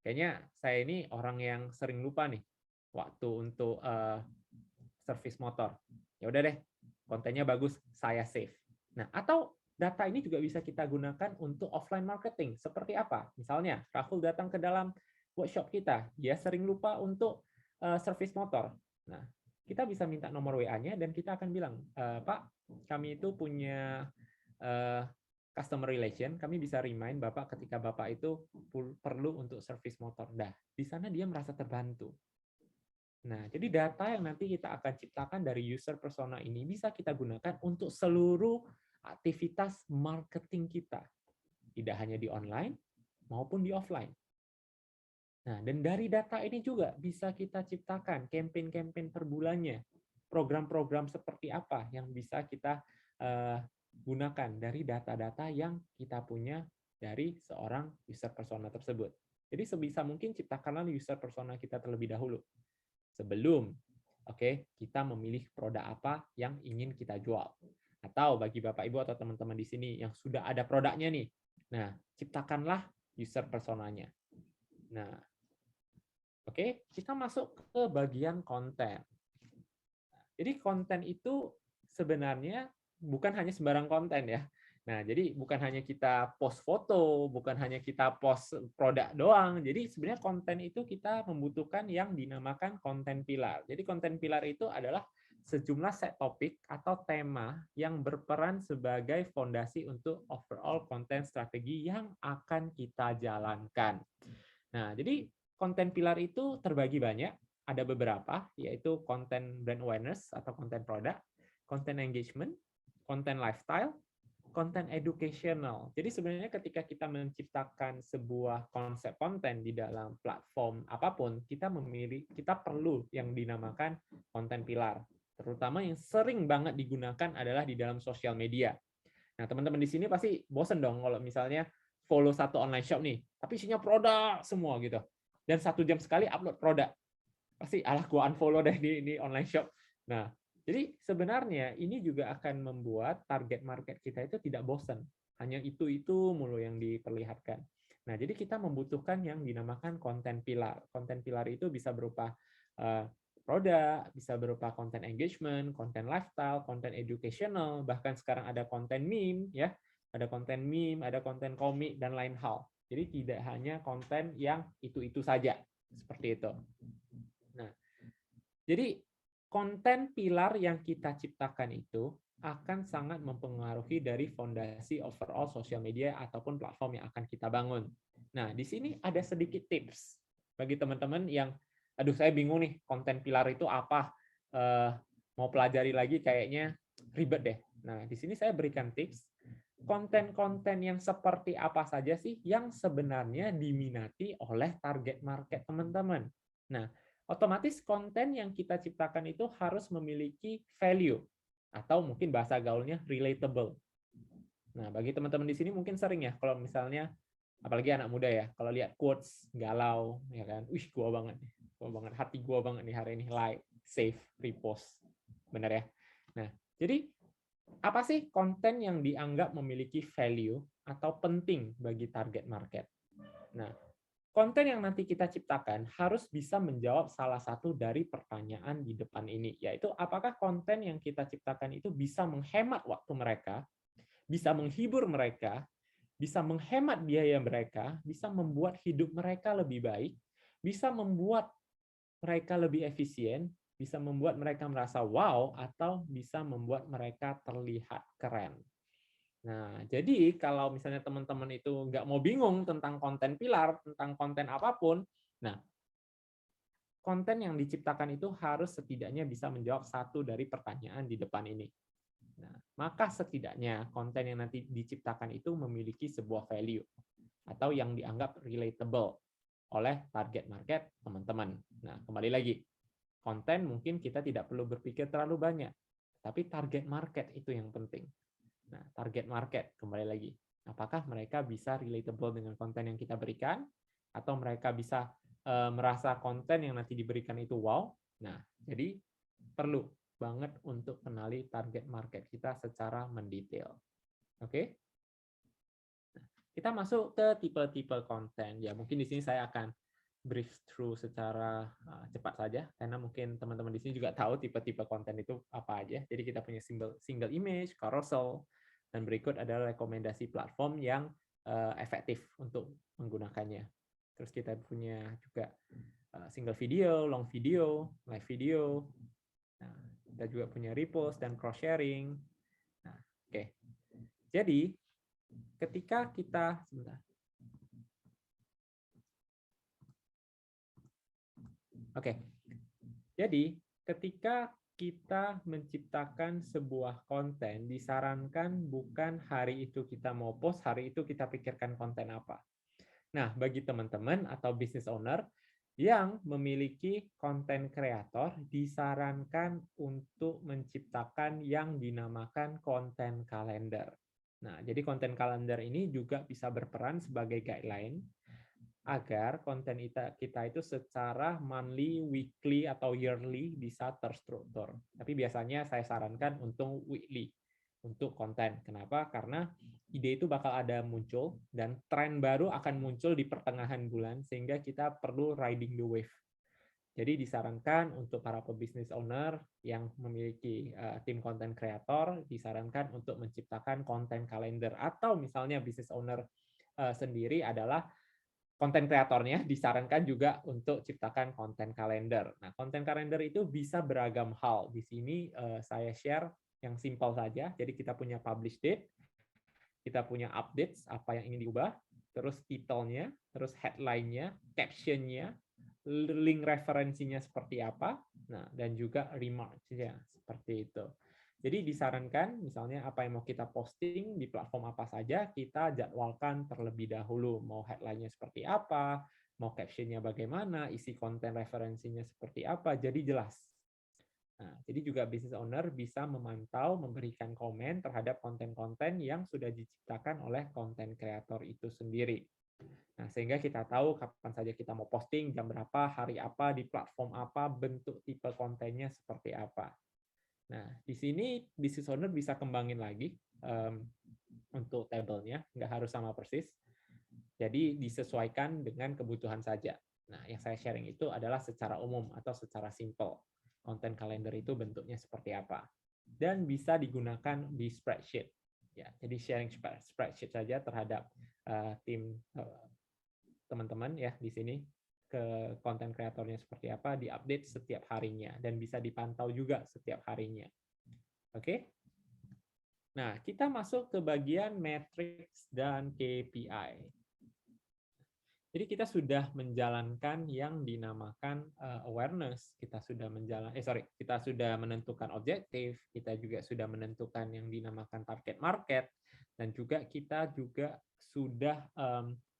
kayaknya saya ini orang yang sering lupa nih waktu untuk servis motor. Ya udah deh, kontennya bagus, saya save. Nah, atau data ini juga bisa kita gunakan untuk offline marketing. Seperti apa? Misalnya, Rahul datang ke dalam workshop kita, dia sering lupa untuk servis motor. Nah, kita bisa minta nomor WA-nya dan kita akan bilang, Pak, kami itu punya eh, customer relation, kami bisa remind Bapak ketika Bapak itu perlu untuk servis motor. Nah, di sana dia merasa terbantu. Nah, jadi data yang nanti kita akan ciptakan dari user persona ini bisa kita gunakan untuk seluruh aktivitas marketing kita. Tidak hanya di online maupun di offline. Nah, dan dari data ini juga bisa kita ciptakan campaign-campaign per bulannya. Program-program seperti apa yang bisa kita gunakan dari data-data yang kita punya dari seorang user persona tersebut. Jadi sebisa mungkin ciptakanlah user persona kita terlebih dahulu sebelum kita memilih produk apa yang ingin kita jual. Atau bagi Bapak Ibu atau teman-teman di sini yang sudah ada produknya nih. Nah, ciptakanlah user personanya. Nah, kita masuk ke bagian konten. Jadi konten itu sebenarnya bukan hanya sembarang konten ya. Nah, jadi bukan hanya kita post foto, bukan hanya kita post produk doang. Jadi sebenarnya konten itu kita membutuhkan yang dinamakan konten pilar. Jadi konten pilar itu adalah sejumlah set topik atau tema yang berperan sebagai fondasi untuk overall konten strategi yang akan kita jalankan. Nah, jadi konten pilar itu terbagi banyak. Ada beberapa, yaitu konten brand awareness atau konten produk, konten engagement, konten lifestyle, konten educational. Jadi sebenarnya ketika kita menciptakan sebuah konsep konten di dalam platform apapun, kita perlu yang dinamakan konten pilar. Terutama yang sering banget digunakan adalah di dalam sosial media. Nah, teman-teman di sini pasti bosen dong kalau misalnya follow satu online shop nih, tapi isinya produk semua gitu. Dan 1 jam sekali upload produk. Pasti gua unfollow deh di online shop. Nah, jadi sebenarnya ini juga akan membuat target market kita itu tidak bosan. Hanya itu mulu yang diperlihatkan. Nah, jadi kita membutuhkan yang dinamakan konten pilar. Konten pilar itu bisa berupa produk, bisa berupa konten engagement, konten lifestyle, konten educational, bahkan sekarang ada konten meme, ya, ada konten meme, ada konten komik dan lain hal. Jadi tidak hanya konten yang itu saja, seperti itu. Nah, jadi konten pilar yang kita ciptakan itu akan sangat mempengaruhi dari fondasi overall sosial media ataupun platform yang akan kita bangun. Nah, di sini ada sedikit tips bagi teman-teman yang, aduh saya bingung nih, konten pilar itu apa? Mau pelajari lagi kayaknya ribet deh. Nah, di sini saya berikan tips, konten-konten yang seperti apa saja sih yang sebenarnya diminati oleh target market teman-teman. Nah, otomatis konten yang kita ciptakan itu harus memiliki value atau mungkin bahasa gaulnya relatable. Nah, bagi teman-teman di sini mungkin sering ya kalau misalnya apalagi anak muda ya, kalau lihat quotes galau ya kan, wih gua banget hati gua banget nih hari ini, like, save, repost. Benar ya? Nah, jadi apa sih konten yang dianggap memiliki value atau penting bagi target market? Nah, konten yang nanti kita ciptakan harus bisa menjawab salah satu dari pertanyaan di depan ini, yaitu apakah konten yang kita ciptakan itu bisa menghemat waktu mereka, bisa menghibur mereka, bisa menghemat biaya mereka, bisa membuat hidup mereka lebih baik, bisa membuat mereka lebih efisien, bisa membuat mereka merasa wow, atau bisa membuat mereka terlihat keren. Nah, jadi kalau misalnya teman-teman itu nggak mau bingung tentang konten pilar, tentang konten apapun, nah, konten yang diciptakan itu harus setidaknya bisa menjawab satu dari pertanyaan di depan ini. Nah, maka setidaknya konten yang nanti diciptakan itu memiliki sebuah value atau yang dianggap relatable oleh target market teman-teman. Nah, kembali lagi, konten mungkin kita tidak perlu berpikir terlalu banyak, tapi target market itu yang penting. Nah, target market, kembali lagi. Apakah mereka bisa relatable dengan konten yang kita berikan? Atau mereka bisa merasa konten yang nanti diberikan itu wow? Nah, jadi perlu banget untuk kenali target market kita secara mendetail. Oke. Kita masuk ke tipe-tipe konten. Ya, mungkin di sini saya akan brief through secara cepat saja, karena mungkin teman-teman di sini juga tahu tipe-tipe konten itu apa aja. Jadi kita punya single image, carousel, dan berikut adalah rekomendasi platform yang efektif untuk menggunakannya. Terus kita punya juga single video, long video, live video. Nah, kita juga punya repost dan cross sharing. Nah, oke. Jadi ketika kita sebentar. Oke. Jadi, ketika kita menciptakan sebuah konten, disarankan bukan hari itu kita mau post, hari itu kita pikirkan konten apa. Nah, bagi teman-teman atau business owner yang memiliki konten kreator, disarankan untuk menciptakan yang dinamakan konten kalender. Nah, jadi konten kalender ini juga bisa berperan sebagai guideline agar konten kita itu secara monthly, weekly, atau yearly bisa terstruktur. Tapi biasanya saya sarankan untuk weekly, untuk konten. Kenapa? Karena ide itu bakal ada muncul, dan tren baru akan muncul di pertengahan bulan, sehingga kita perlu riding the wave. Jadi disarankan untuk para pebisnis owner yang memiliki tim konten kreator, disarankan untuk menciptakan konten kalender. Atau misalnya business owner sendiri adalah konten kreatornya, disarankan juga untuk ciptakan konten kalender. Nah, konten kalender itu bisa beragam hal. Di sini saya share yang simpel saja. Jadi kita punya publish date, kita punya updates, apa yang ingin diubah, terus titelnya, terus headline-nya, caption-nya, link referensinya seperti apa, nah, dan juga remarks-nya seperti itu. Jadi disarankan misalnya apa yang mau kita posting di platform apa saja, kita jadwalkan terlebih dahulu. Mau headline-nya seperti apa, mau caption-nya bagaimana, isi konten referensinya seperti apa, jadi jelas. Nah, jadi juga business owner bisa memantau, memberikan komen terhadap konten-konten yang sudah diciptakan oleh konten kreator itu sendiri. Nah, sehingga kita tahu kapan saja kita mau posting, jam berapa, hari apa, di platform apa, bentuk tipe kontennya seperti apa. Nah, di sini business owner bisa kembangin lagi untuk tabelnya, nggak harus sama persis. Jadi disesuaikan dengan kebutuhan saja. Nah, yang saya sharing itu adalah secara umum atau secara simple. Konten kalender itu bentuknya seperti apa. Dan bisa digunakan di spreadsheet. Ya, jadi sharing spreadsheet saja terhadap tim teman-teman ya di sini, ke konten kreatornya seperti apa, diupdate setiap harinya, dan bisa dipantau juga setiap harinya. Oke? Nah, kita masuk ke bagian matrix dan KPI. Jadi kita sudah menjalankan yang dinamakan awareness, kita sudah kita sudah menentukan objektif, kita juga sudah menentukan yang dinamakan target market, dan juga kita juga sudah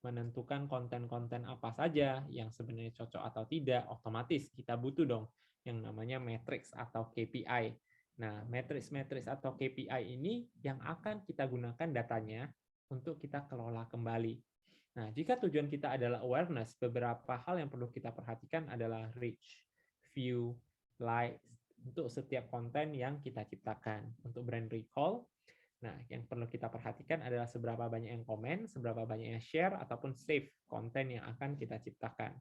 menentukan konten-konten apa saja yang sebenarnya cocok atau tidak. Otomatis kita butuh dong yang namanya matrix atau KPI. Nah, matrix atau KPI ini yang akan kita gunakan datanya untuk kita kelola kembali. Nah, jika tujuan kita adalah awareness, beberapa hal yang perlu kita perhatikan adalah reach, view, likes, untuk setiap konten yang kita ciptakan. Untuk brand recall, nah, yang perlu kita perhatikan adalah seberapa banyak yang komen, seberapa banyak yang share, ataupun save konten yang akan kita ciptakan.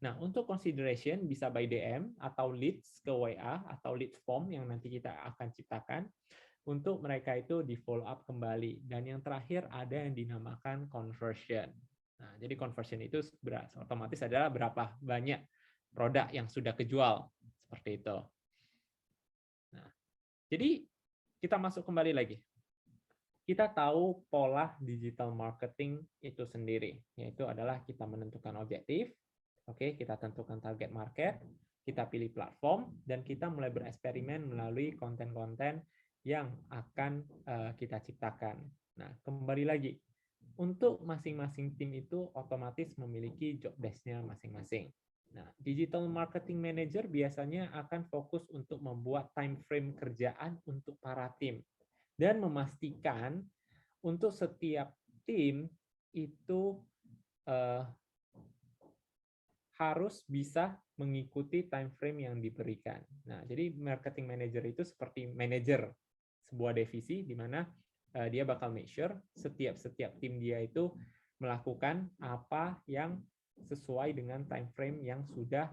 Nah, untuk consideration bisa by DM atau leads ke WA atau lead form yang nanti kita akan ciptakan untuk mereka itu di follow up kembali. Dan yang terakhir ada yang dinamakan conversion. Nah, jadi conversion itu otomatis adalah berapa banyak produk yang sudah kejual, seperti itu. Nah, jadi kita masuk kembali lagi. Kita tahu pola digital marketing itu sendiri, yaitu adalah kita menentukan objektif, oke, kita tentukan target market, kita pilih platform, dan kita mulai bereksperimen melalui konten-konten yang akan kita ciptakan. Nah, kembali lagi, untuk masing-masing tim itu otomatis memiliki job desk-nya masing-masing. Nah, digital marketing manager biasanya akan fokus untuk membuat time frame kerjaan untuk para tim dan memastikan untuk setiap tim itu harus bisa mengikuti time frame yang diberikan. Nah, jadi marketing manager itu seperti manajer sebuah divisi di mana dia bakal make sure setiap tim dia itu melakukan apa yang sesuai dengan time frame yang sudah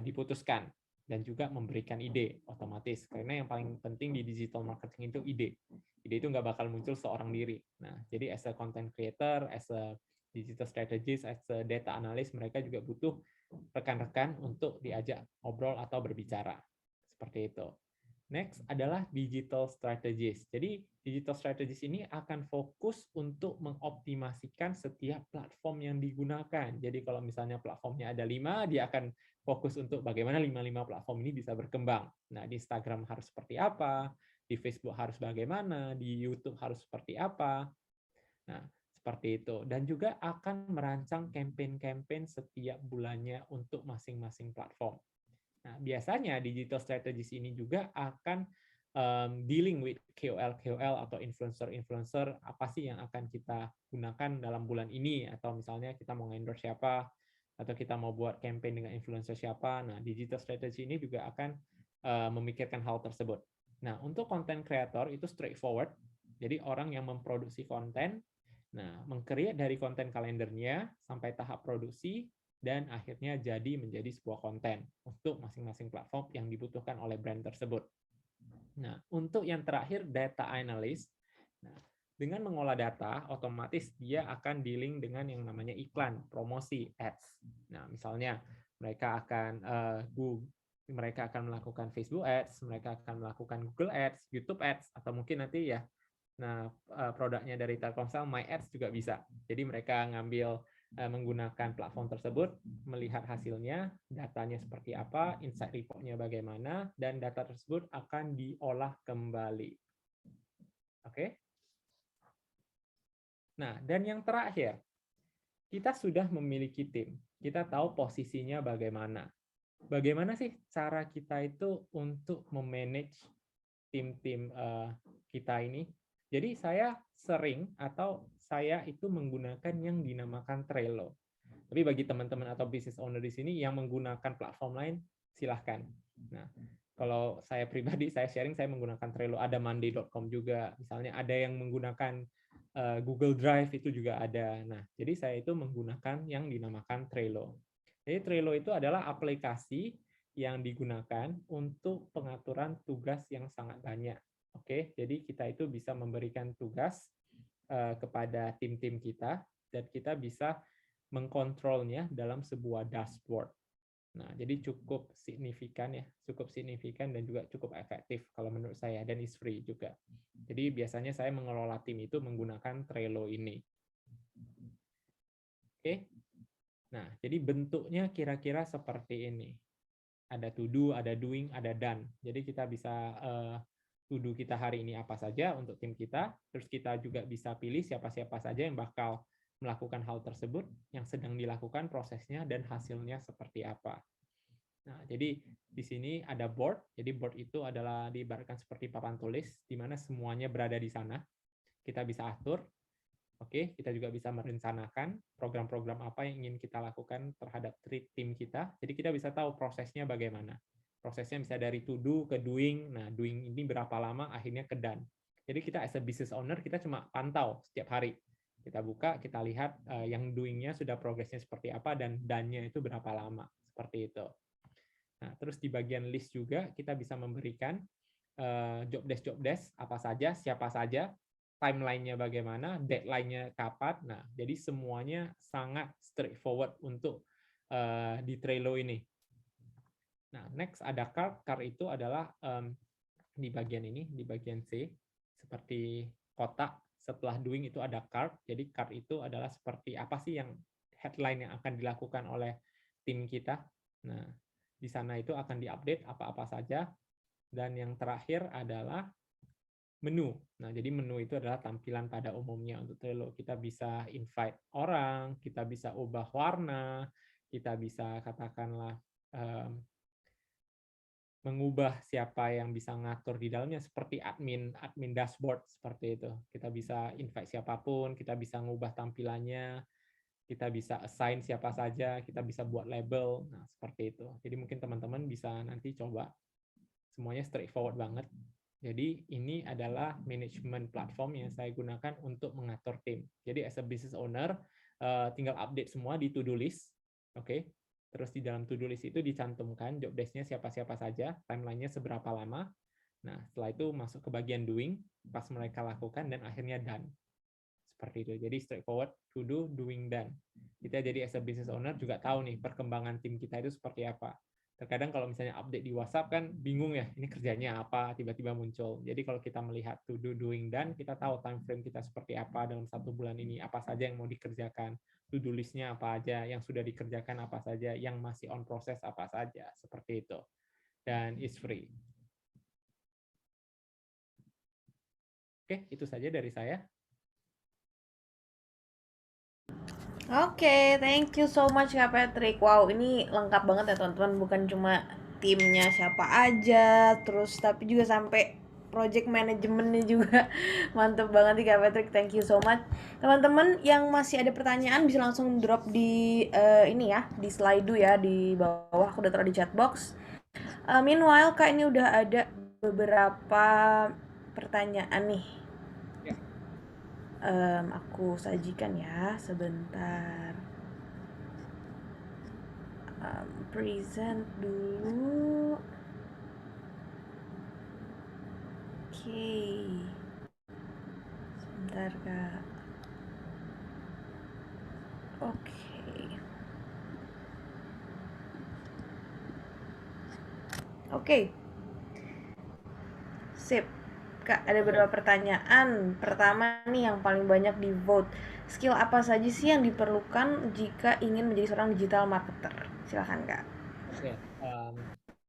diputuskan, dan juga memberikan ide otomatis, karena yang paling penting di digital marketing itu ide itu nggak bakal muncul seorang diri. Nah, jadi as a content creator, as a digital strategist, as a data analyst, mereka juga butuh rekan-rekan untuk diajak ngobrol atau berbicara seperti itu. Next adalah digital strategist. Jadi digital strategist ini akan fokus untuk mengoptimasikan setiap platform yang digunakan. Jadi kalau misalnya platformnya ada 5, dia akan fokus untuk bagaimana 5 platform ini bisa berkembang. Nah, di Instagram harus seperti apa, di Facebook harus bagaimana, di YouTube harus seperti apa. Nah, seperti itu. Dan juga akan merancang campaign-campaign setiap bulannya untuk masing-masing platform. Nah, biasanya digital strategist ini juga akan dealing with KOL atau influencer apa sih yang akan kita gunakan dalam bulan ini, atau misalnya kita mau endorse siapa, atau kita mau buat campaign dengan influencer siapa. Nah, digital strategy ini juga akan memikirkan hal tersebut. Nah, untuk content creator itu straightforward. Jadi orang yang memproduksi konten, nah, meng-create dari konten kalendernya sampai tahap produksi, dan akhirnya jadi menjadi sebuah konten untuk masing-masing platform yang dibutuhkan oleh brand tersebut. Nah, untuk yang terakhir, data analyst. Nah, dengan mengolah data, otomatis dia akan dealing dengan yang namanya iklan, promosi, ads. Nah, misalnya mereka akan mereka akan melakukan Facebook Ads, mereka akan melakukan Google Ads, YouTube Ads, atau mungkin nanti ya, nah produknya dari Telkomsel, My Ads juga bisa. Jadi mereka ngambil menggunakan platform tersebut, melihat hasilnya, datanya seperti apa, insight report-nya bagaimana, dan data tersebut akan diolah kembali. Oke? Nah, dan yang terakhir, kita sudah memiliki tim. Kita tahu posisinya bagaimana. Bagaimana sih cara kita itu untuk memanage tim-tim kita ini? Jadi saya sering atau saya itu menggunakan yang dinamakan Trello. Tapi bagi teman-teman atau business owner di sini yang menggunakan platform lain, silahkan. Nah, kalau saya pribadi, saya sharing, saya menggunakan Trello. Ada monday.com juga, misalnya ada yang menggunakan Google Drive, itu juga ada. Nah, jadi saya itu menggunakan yang dinamakan Trello. Jadi Trello itu adalah aplikasi yang digunakan untuk pengaturan tugas yang sangat banyak. Oke, jadi kita itu bisa memberikan tugas kepada tim-tim kita, dan kita bisa mengkontrolnya dalam sebuah dashboard. Nah, jadi cukup signifikan ya, cukup signifikan dan juga cukup efektif kalau menurut saya, dan is free juga. Jadi biasanya saya mengelola tim itu menggunakan Trello ini. Oke. Nah, jadi bentuknya kira-kira seperti ini. Ada to do, ada doing, ada done. Jadi kita bisa to do kita hari ini apa saja untuk tim kita, terus kita juga bisa pilih siapa-siapa saja yang bakal melakukan hal tersebut, yang sedang dilakukan prosesnya, dan hasilnya seperti apa. Nah, jadi di sini ada board. Jadi board itu adalah diibaratkan seperti papan tulis, di mana semuanya berada di sana. Kita bisa atur. Oke, kita juga bisa merencanakan program-program apa yang ingin kita lakukan terhadap tim kita. Jadi kita bisa tahu prosesnya bagaimana. Prosesnya bisa dari to do ke doing. Nah, doing ini berapa lama, akhirnya ke done. Jadi kita as a business owner, kita cuma pantau setiap hari. Kita buka, kita lihat yang doing-nya sudah progresnya seperti apa, dan done-nya itu berapa lama. Seperti itu. Nah, terus di bagian list juga kita bisa memberikan job desk apa saja, siapa saja, timeline-nya bagaimana, deadline-nya kapan. Nah, jadi semuanya sangat straightforward untuk di Trello ini. Nah, next ada card. Card itu adalah di bagian ini, di bagian C, seperti kotak. Setelah doing itu ada card. Jadi card itu adalah seperti apa sih yang headline yang akan dilakukan oleh tim kita. Nah, di sana itu akan diupdate apa-apa saja. Dan yang terakhir adalah menu. Nah, jadi menu itu adalah tampilan pada umumnya untuk Trello. Kita bisa invite orang, kita bisa ubah warna, kita bisa katakanlah mengubah siapa yang bisa ngatur di dalamnya, seperti admin dashboard seperti itu. Kita bisa invite siapapun, kita bisa ngubah tampilannya, kita bisa assign siapa saja, kita bisa buat label. Nah, seperti itu. Jadi mungkin teman-teman bisa nanti coba. Semuanya straightforward banget. Jadi ini adalah management platform yang saya gunakan untuk mengatur tim. Jadi as a business owner, tinggal update semua di to-do list, oke. Terus di dalam to-do list itu dicantumkan job desk-nya siapa-siapa saja, timeline-nya seberapa lama. Nah, setelah itu masuk ke bagian doing, pas mereka lakukan, dan akhirnya done. Seperti itu. Jadi straightforward, to do, doing, done. Kita jadi as a business owner juga tahu nih perkembangan tim kita itu seperti apa. Terkadang kalau misalnya update di WhatsApp kan bingung ya, ini kerjanya apa, tiba-tiba muncul. Jadi kalau kita melihat to do, doing, done, kita tahu time frame kita seperti apa dalam 1 bulan ini, apa saja yang mau dikerjakan, to do list-nya apa aja, yang sudah dikerjakan apa saja, yang masih on process apa saja, seperti itu. Dan it's free. Oke, itu saja dari saya. Oke, thank you so much Kak Patrick. Wow, ini lengkap banget ya teman-teman. Bukan cuma timnya siapa aja, terus tapi juga sampai project manajemennya juga. Mantep banget nih Kak Patrick. Thank you so much. Teman-teman yang masih ada pertanyaan bisa langsung drop di ini ya, di slide ya di bawah. Aku udah taruh di chat box. Meanwhile Kak, ini udah ada beberapa pertanyaan nih. Ya. Aku sajikan ya sebentar. Present dulu. Oke. Sebentar Kak. Oke. Oke. Sip. Kak, ada beberapa pertanyaan. Pertama nih yang paling banyak di vote. Skill apa saja sih yang diperlukan jika ingin menjadi seorang digital marketer? Silahkan Kak. Oke,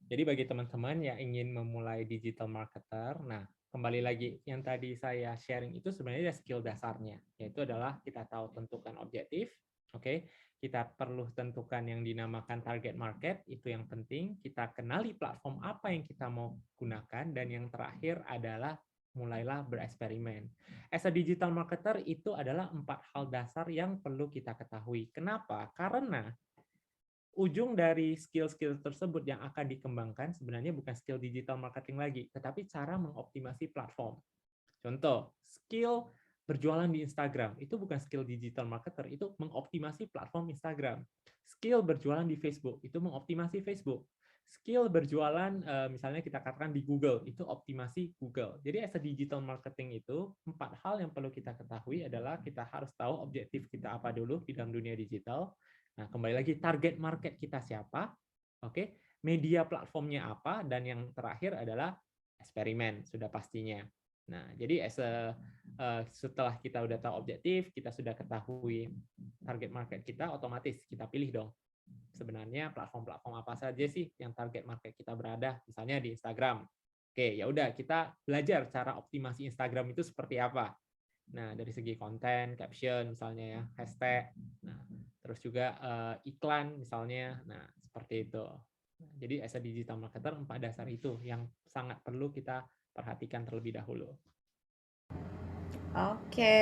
jadi bagi teman-teman yang ingin memulai digital marketer, nah kembali lagi yang tadi saya sharing itu sebenarnya skill dasarnya, yaitu adalah kita tahu tentukan objektif, oke, kita perlu tentukan yang dinamakan target market, itu yang penting, kita kenali platform apa yang kita mau gunakan, dan yang terakhir adalah mulailah bereksperimen. As a digital marketer itu adalah 4 hal dasar yang perlu kita ketahui. Kenapa? Karena ujung dari skill-skill tersebut yang akan dikembangkan sebenarnya bukan skill digital marketing lagi, tetapi cara mengoptimasi platform. Contoh, skill berjualan di Instagram, itu bukan skill digital marketer, itu mengoptimasi platform Instagram. Skill berjualan di Facebook, itu mengoptimasi Facebook. Skill berjualan, misalnya kita katakan di Google, itu optimasi Google. Jadi as a digital marketing itu, 4 hal yang perlu kita ketahui adalah kita harus tahu objektif kita apa dulu di dalam dunia digital. Nah, kembali lagi target market kita siapa, oke, media platformnya apa, dan yang terakhir adalah eksperimen, sudah pastinya. Nah, jadi setelah kita udah tahu objektif, kita sudah ketahui target market kita, otomatis kita pilih dong. Sebenarnya platform-platform apa saja sih yang target market kita berada, misalnya di Instagram. Oke, ya udah kita belajar cara optimasi Instagram itu seperti apa. Nah, dari segi konten, caption misalnya ya, hashtag. Nah, terus juga iklan misalnya. Nah, seperti itu. Jadi as a digital marketer 4 dasar itu yang sangat perlu kita perhatikan terlebih dahulu. Oke,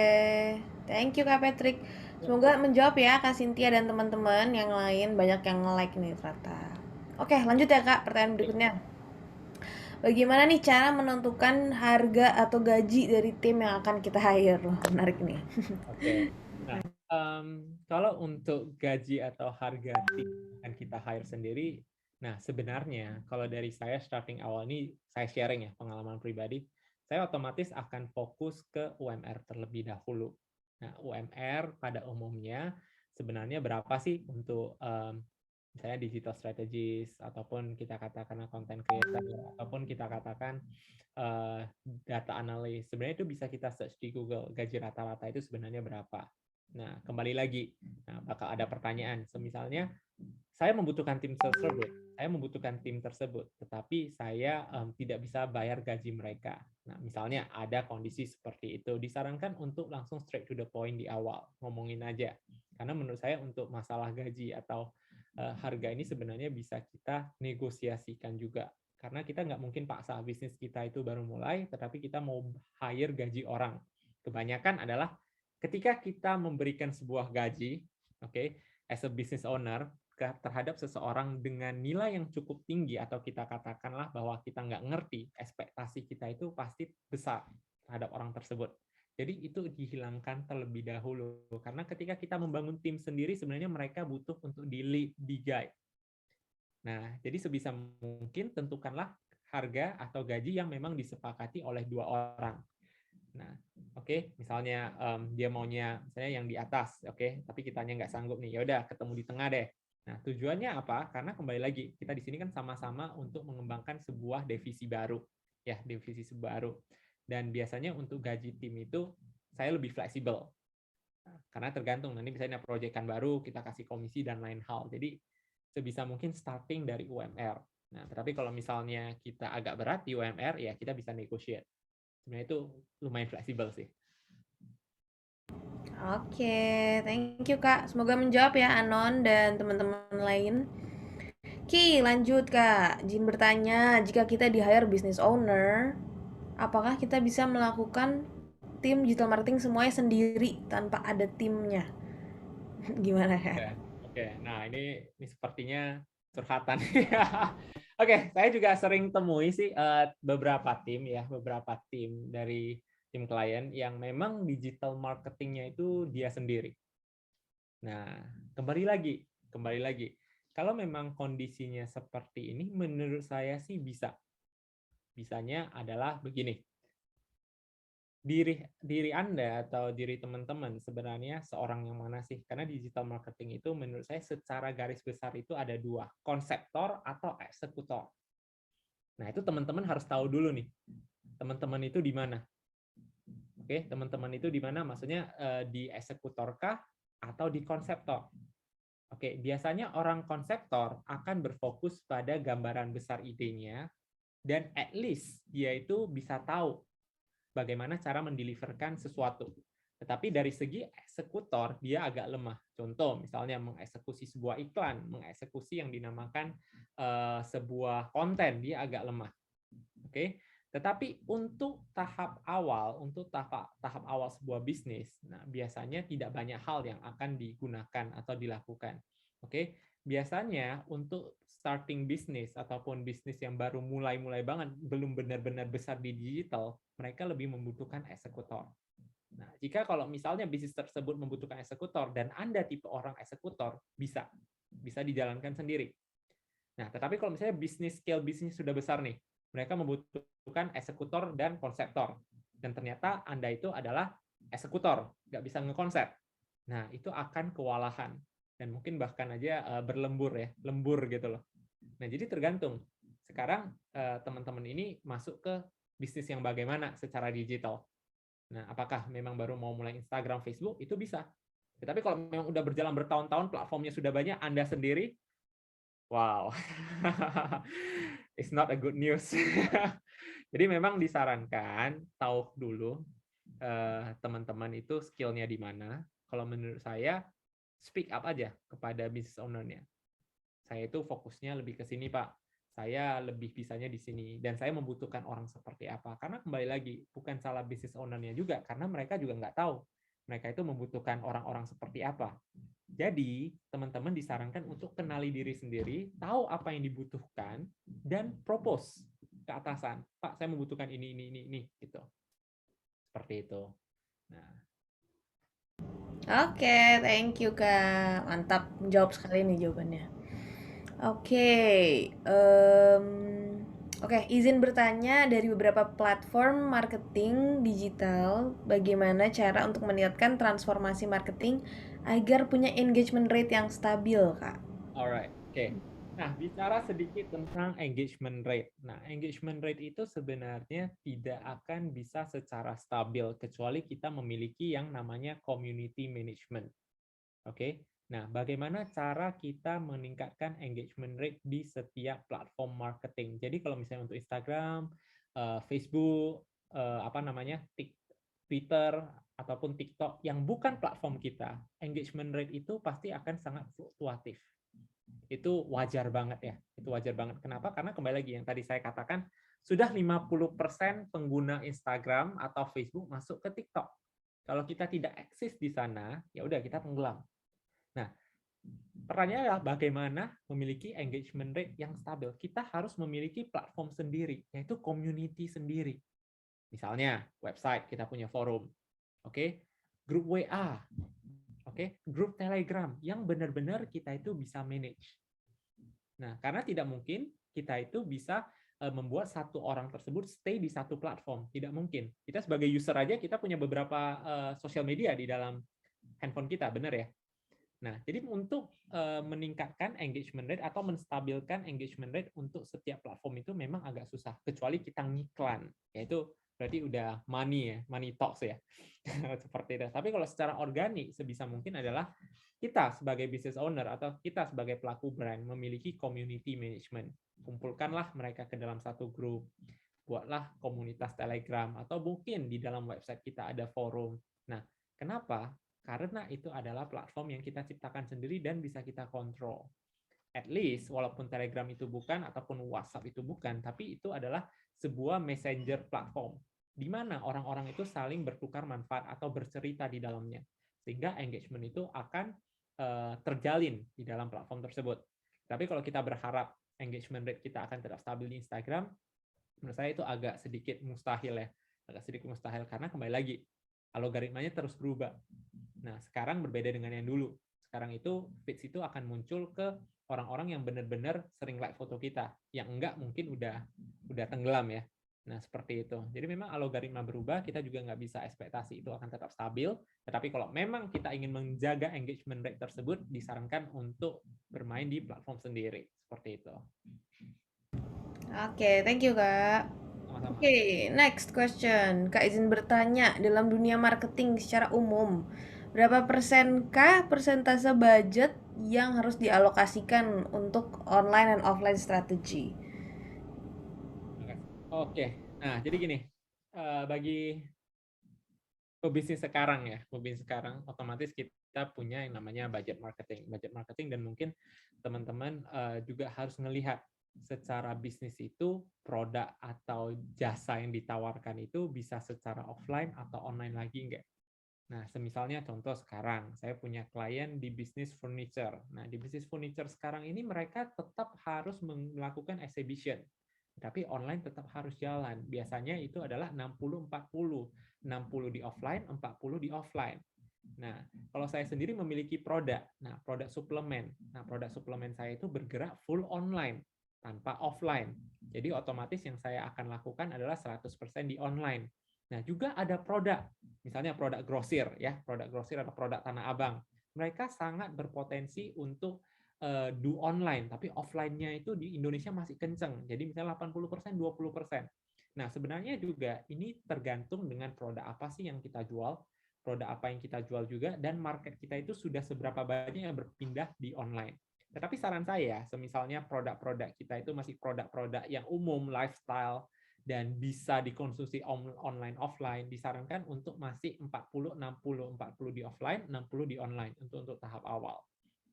thank you Kak Patrick. Semoga menjawab ya Kak Cynthia dan teman-teman yang lain, banyak yang nge-like nih ternyata. Oke, lanjut ya Kak, pertanyaan berikutnya. Bagaimana nih cara menentukan harga atau gaji dari tim yang akan kita hire? Loh, menarik nih. Oke. Nah, kalau untuk gaji atau harga tim yang akan kita hire sendiri, nah sebenarnya kalau dari saya starting awal ini saya sharing ya pengalaman pribadi, saya otomatis akan fokus ke UMR terlebih dahulu. Nah, UMR pada umumnya sebenarnya berapa sih untuk misalnya digital strategist, ataupun kita katakan content creator, ataupun kita katakan data analyst. Sebenarnya itu bisa kita search di Google, gaji rata-rata itu sebenarnya berapa. Nah, kembali lagi, nah, bakal ada pertanyaan. Misalnya, saya membutuhkan tim tersebut, tetapi saya tidak bisa bayar gaji mereka. Nah, misalnya ada kondisi seperti itu, disarankan untuk langsung straight to the point di awal, ngomongin aja. Karena menurut saya untuk masalah gaji atau harga ini sebenarnya bisa kita negosiasikan juga. Karena kita nggak mungkin paksa bisnis kita itu baru mulai, tetapi kita mau hire gaji orang. Kebanyakan adalah ketika kita memberikan sebuah gaji, oke, as a business owner, terhadap seseorang dengan nilai yang cukup tinggi, atau kita katakanlah bahwa kita nggak ngerti, ekspektasi kita itu pasti besar terhadap orang tersebut. Jadi itu dihilangkan terlebih dahulu. Karena ketika kita membangun tim sendiri, sebenarnya mereka butuh untuk di-lead, di-guide. Nah, jadi sebisa mungkin tentukanlah harga atau gaji yang memang disepakati oleh dua orang. Nah, oke, misalnya dia maunya misalnya yang di atas, oke, tapi kitanya nggak sanggup nih, ya udah ketemu di tengah deh. Nah, tujuannya apa? Karena kembali lagi, kita di sini kan sama-sama untuk mengembangkan sebuah divisi baru, ya, divisi baru. Dan biasanya untuk gaji tim itu saya lebih fleksibel. Nah, karena tergantung nanti misalnya proyekan baru, kita kasih komisi dan lain hal. Jadi sebisa mungkin starting dari UMR. Nah, tetapi kalau misalnya kita agak berat di UMR, ya kita bisa negotiate. Sebenarnya itu lumayan fleksibel sih. Oke, thank you Kak. Semoga menjawab ya Anon dan teman-teman lain. Oke, lanjut Kak. Jin bertanya, jika kita di hire business owner, apakah kita bisa melakukan tim digital marketing semuanya sendiri tanpa ada timnya? Gimana Kak? Oke. Nah ini sepertinya curhatan. Oke, saya juga sering temui sih beberapa tim dari tim klien yang memang digital marketingnya itu dia sendiri. Nah, kembali lagi. Kalau memang kondisinya seperti ini, menurut saya sih bisa. Bisanya adalah begini. Diri Anda atau diri teman-teman sebenarnya seorang yang mana sih? Karena digital marketing itu menurut saya secara garis besar itu ada dua, konseptor atau eksekutor. Nah, itu teman-teman harus tahu dulu nih. Teman-teman itu di mana? Oke, teman-teman itu di mana? Maksudnya di eksekutorkah atau di konseptor? Oke, biasanya orang konseptor akan berfokus pada gambaran besar idenya, dan at least dia itu bisa tahu bagaimana cara mendeliverkan sesuatu. Tetapi dari segi eksekutor, dia agak lemah. Contoh, misalnya mengeksekusi sebuah iklan, mengeksekusi yang dinamakan sebuah konten, dia agak lemah. Oke, tetapi untuk tahap awal, tahap awal sebuah bisnis, nah biasanya tidak banyak hal yang akan digunakan atau dilakukan. Oke, biasanya untuk starting bisnis ataupun bisnis yang baru mulai banget, belum benar-benar besar di digital, mereka lebih membutuhkan eksekutor. Nah, jika kalau misalnya bisnis tersebut membutuhkan eksekutor dan Anda tipe orang eksekutor, bisa dijalankan sendiri. Nah, tetapi kalau misalnya scale bisnis sudah besar nih, mereka membutuhkan eksekutor dan konseptor. Dan ternyata Anda itu adalah eksekutor, nggak bisa ngekonsep. Nah, itu akan kewalahan. Dan mungkin bahkan aja berlembur ya, lembur gitu loh. Nah, jadi tergantung. Sekarang teman-teman ini masuk ke bisnis yang bagaimana secara digital. Nah, apakah memang baru mau mulai Instagram, Facebook, itu bisa. Tetapi kalau memang udah berjalan bertahun-tahun, platformnya sudah banyak, Anda sendiri, wow, it's not a good news. Jadi memang disarankan tahu dulu teman-teman itu skill-nya di mana. Kalau menurut saya, speak up aja kepada business owner-nya. Saya itu fokusnya lebih ke sini, Pak. Saya lebih bisanya di sini. Dan saya membutuhkan orang seperti apa. Karena kembali lagi, bukan salah business owner-nya juga. Karena mereka juga nggak tahu. Mereka itu membutuhkan orang-orang seperti apa. Jadi, teman-teman disarankan untuk kenali diri sendiri, tahu apa yang dibutuhkan, dan propose ke atasan. Pak, saya membutuhkan ini, gitu. Seperti itu. Nah, Oke, thank you Kak. Mantap, menjawab sekali nih jawabannya. Oke, em, oke, izin bertanya dari beberapa platform marketing digital, bagaimana cara untuk meningkatkan transformasi marketing agar punya engagement rate yang stabil, Kak? alright, oke. Nah, bicara sedikit tentang engagement rate. Nah, engagement rate itu sebenarnya tidak akan bisa secara stabil kecuali kita memiliki yang namanya community management. Oke. Nah, bagaimana cara kita meningkatkan engagement rate di setiap platform marketing? Jadi kalau misalnya untuk Instagram, Facebook, Twitter ataupun TikTok yang bukan platform kita, engagement rate itu pasti akan sangat fluktuatif. Itu wajar banget ya. Itu wajar banget. Kenapa? Karena kembali lagi yang tadi saya katakan, sudah 50% pengguna Instagram atau Facebook masuk ke TikTok. Kalau kita tidak eksis di sana, ya udah kita tenggelam. Nah, Pertanyaannya adalah bagaimana memiliki engagement rate yang stabil. Kita harus memiliki platform sendiri, yaitu community sendiri. Misalnya website, kita punya forum, oke, grup WA, oke, grup Telegram yang benar-benar kita itu bisa manage. Nah, karena tidak mungkin kita itu bisa membuat satu orang tersebut stay di satu platform, tidak mungkin. Kita sebagai user aja kita punya beberapa sosial media di dalam handphone kita, benar ya? Nah, jadi untuk meningkatkan engagement rate atau menstabilkan engagement rate untuk setiap platform itu memang agak susah, kecuali kita ngiklan, yaitu berarti udah money ya, money talks ya, seperti itu. Tapi kalau secara organik, sebisa mungkin adalah kita sebagai business owner atau kita sebagai pelaku brand memiliki community management. Kumpulkanlah mereka ke dalam satu grup, buatlah komunitas Telegram, atau mungkin di dalam website kita ada forum. Nah, kenapa? Karena itu adalah platform yang kita ciptakan sendiri dan bisa kita kontrol. At least, walaupun Telegram itu bukan, ataupun WhatsApp itu bukan, tapi itu adalah sebuah messenger platform, di mana orang-orang itu saling bertukar manfaat atau bercerita di dalamnya. Sehingga engagement itu akan terjalin di dalam platform tersebut. Tapi kalau kita berharap engagement rate kita akan tetap stabil di Instagram, menurut saya itu agak sedikit mustahil ya. Agak sedikit mustahil, karena kembali lagi, algoritmanya terus berubah. Nah, sekarang berbeda dengan yang dulu. Sekarang itu feeds itu akan muncul ke orang-orang yang benar-benar sering like foto kita, yang enggak mungkin udah tenggelam ya. Nah, seperti itu. Jadi memang algoritma berubah, kita juga nggak bisa ekspektasi itu akan tetap stabil. Tetapi kalau memang kita ingin menjaga engagement rate tersebut, disarankan untuk bermain di platform sendiri. Seperti itu. Oke, thank you Kak. Sama-sama. Oke, next question. Kak izin bertanya, dalam dunia marketing secara umum, berapa persenkah persentase budget yang harus dialokasikan untuk online dan offline strategy? Oke. Nah, jadi gini, bagi pebisnis sekarang ya, pebisnis sekarang otomatis kita punya yang namanya budget marketing, dan mungkin teman-teman juga harus melihat secara bisnis itu produk atau jasa yang ditawarkan itu bisa secara offline atau online lagi enggak. Nah, semisalnya contoh sekarang, saya punya klien di bisnis furniture. Nah, di bisnis furniture sekarang ini mereka tetap harus melakukan exhibition, tapi online tetap harus jalan. Biasanya itu adalah 60-40. 60 di offline, 40 di offline. Nah, kalau saya sendiri memiliki produk, nah produk suplemen. Nah, produk suplemen saya itu bergerak full online, tanpa offline. Jadi otomatis yang saya akan lakukan adalah 100% di online. Nah, juga ada produk, misalnya produk grosir ya, produk grosir atau produk Tanah Abang. Mereka sangat berpotensi untuk do online, tapi offline-nya itu di Indonesia masih kenceng. Jadi misalnya 80%, 20%. Nah, sebenarnya juga ini tergantung dengan produk apa sih yang kita jual, produk apa yang kita jual juga, dan market kita itu sudah seberapa banyak yang berpindah di online. Tetapi saran saya, semisalnya produk-produk kita itu masih produk-produk yang umum, lifestyle, dan bisa dikonsumsi online offline, disarankan untuk masih 40-60, 40 di offline, 60 di online untuk tahap awal.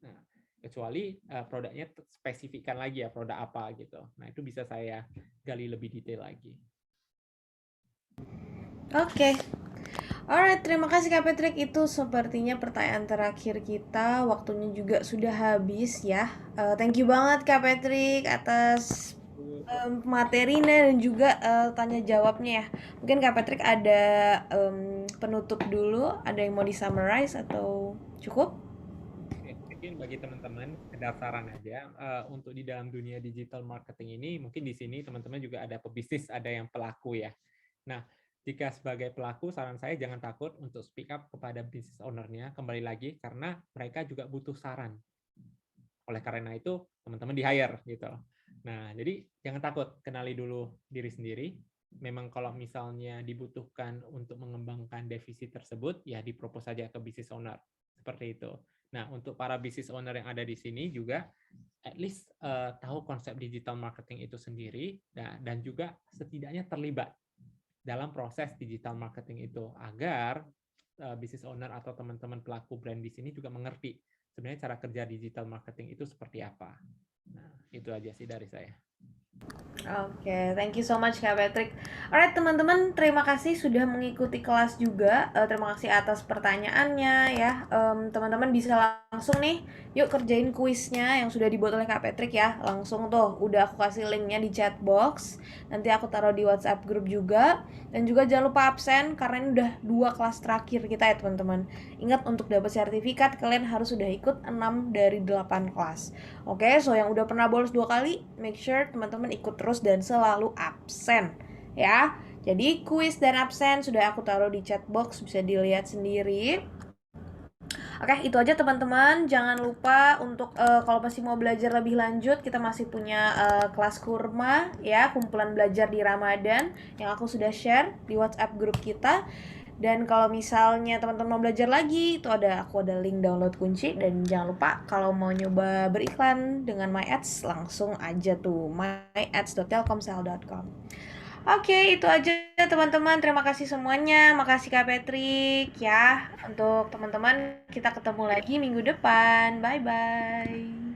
Nah, kecuali produknya spesifikkan lagi ya produk apa gitu. Nah, itu bisa saya gali lebih detail lagi. Oke. Alright, terima kasih Kak Patrick. Itu sepertinya pertanyaan terakhir kita. Waktunya juga sudah habis ya. Thank you banget Kak Patrick atas materinya dan juga tanya jawabnya ya. Mungkin Kak Patrick ada penutup dulu, ada yang mau di-summarize atau cukup? Mungkin bagi teman-teman pendaftaran aja untuk di dalam dunia digital marketing ini, mungkin di sini teman-teman juga ada pebisnis, ada yang pelaku ya. Nah, jika sebagai pelaku, saran saya jangan takut untuk speak up kepada business owner-nya, kembali lagi, karena mereka juga butuh saran. Oleh karena itu, teman-teman di-hire gitu. Nah, jadi jangan takut, kenali dulu diri sendiri. Memang kalau misalnya dibutuhkan untuk mengembangkan defisit tersebut, ya dipropose saja ke business owner. Seperti itu. Nah, untuk para business owner yang ada di sini juga, at least tahu konsep digital marketing itu sendiri, dan juga setidaknya terlibat dalam proses digital marketing itu, agar business owner atau teman-teman pelaku brand di sini juga mengerti sebenarnya cara kerja digital marketing itu seperti apa. Nah, itu aja sih dari saya. Oke, thank you so much Kak Patrick. Alright teman-teman, terima kasih sudah mengikuti kelas juga. Terima kasih atas pertanyaannya ya. Teman-teman bisa langsung nih, yuk kerjain kuisnya yang sudah dibuat oleh Kak Patrick ya. Langsung tuh, udah aku kasih linknya di chat box. Nanti aku taruh di WhatsApp grup juga. Dan juga jangan lupa absen karena ini udah 2 kelas terakhir kita ya teman-teman. Ingat untuk dapat sertifikat kalian harus sudah ikut 6 dari 8 kelas. Oke, so yang udah pernah bolos 2 kali, make sure teman-teman ikut terus dan selalu absen ya. Jadi kuis dan absen sudah aku taruh di chat box, bisa dilihat sendiri. Oke, itu aja teman-teman. Jangan lupa untuk kalau masih mau belajar lebih lanjut, kita masih punya kelas kurma ya, kumpulan belajar di Ramadan yang aku sudah share di WhatsApp grup kita. Dan kalau misalnya teman-teman mau belajar lagi, itu aku ada link download kunci. Dan jangan lupa kalau mau nyoba beriklan dengan MyAds, langsung aja tuh myads.telkomsel.com. Oke, itu aja teman-teman. Terima kasih semuanya. Makasih Kak Patrick ya. Untuk teman-teman, kita ketemu lagi minggu depan. Bye-bye.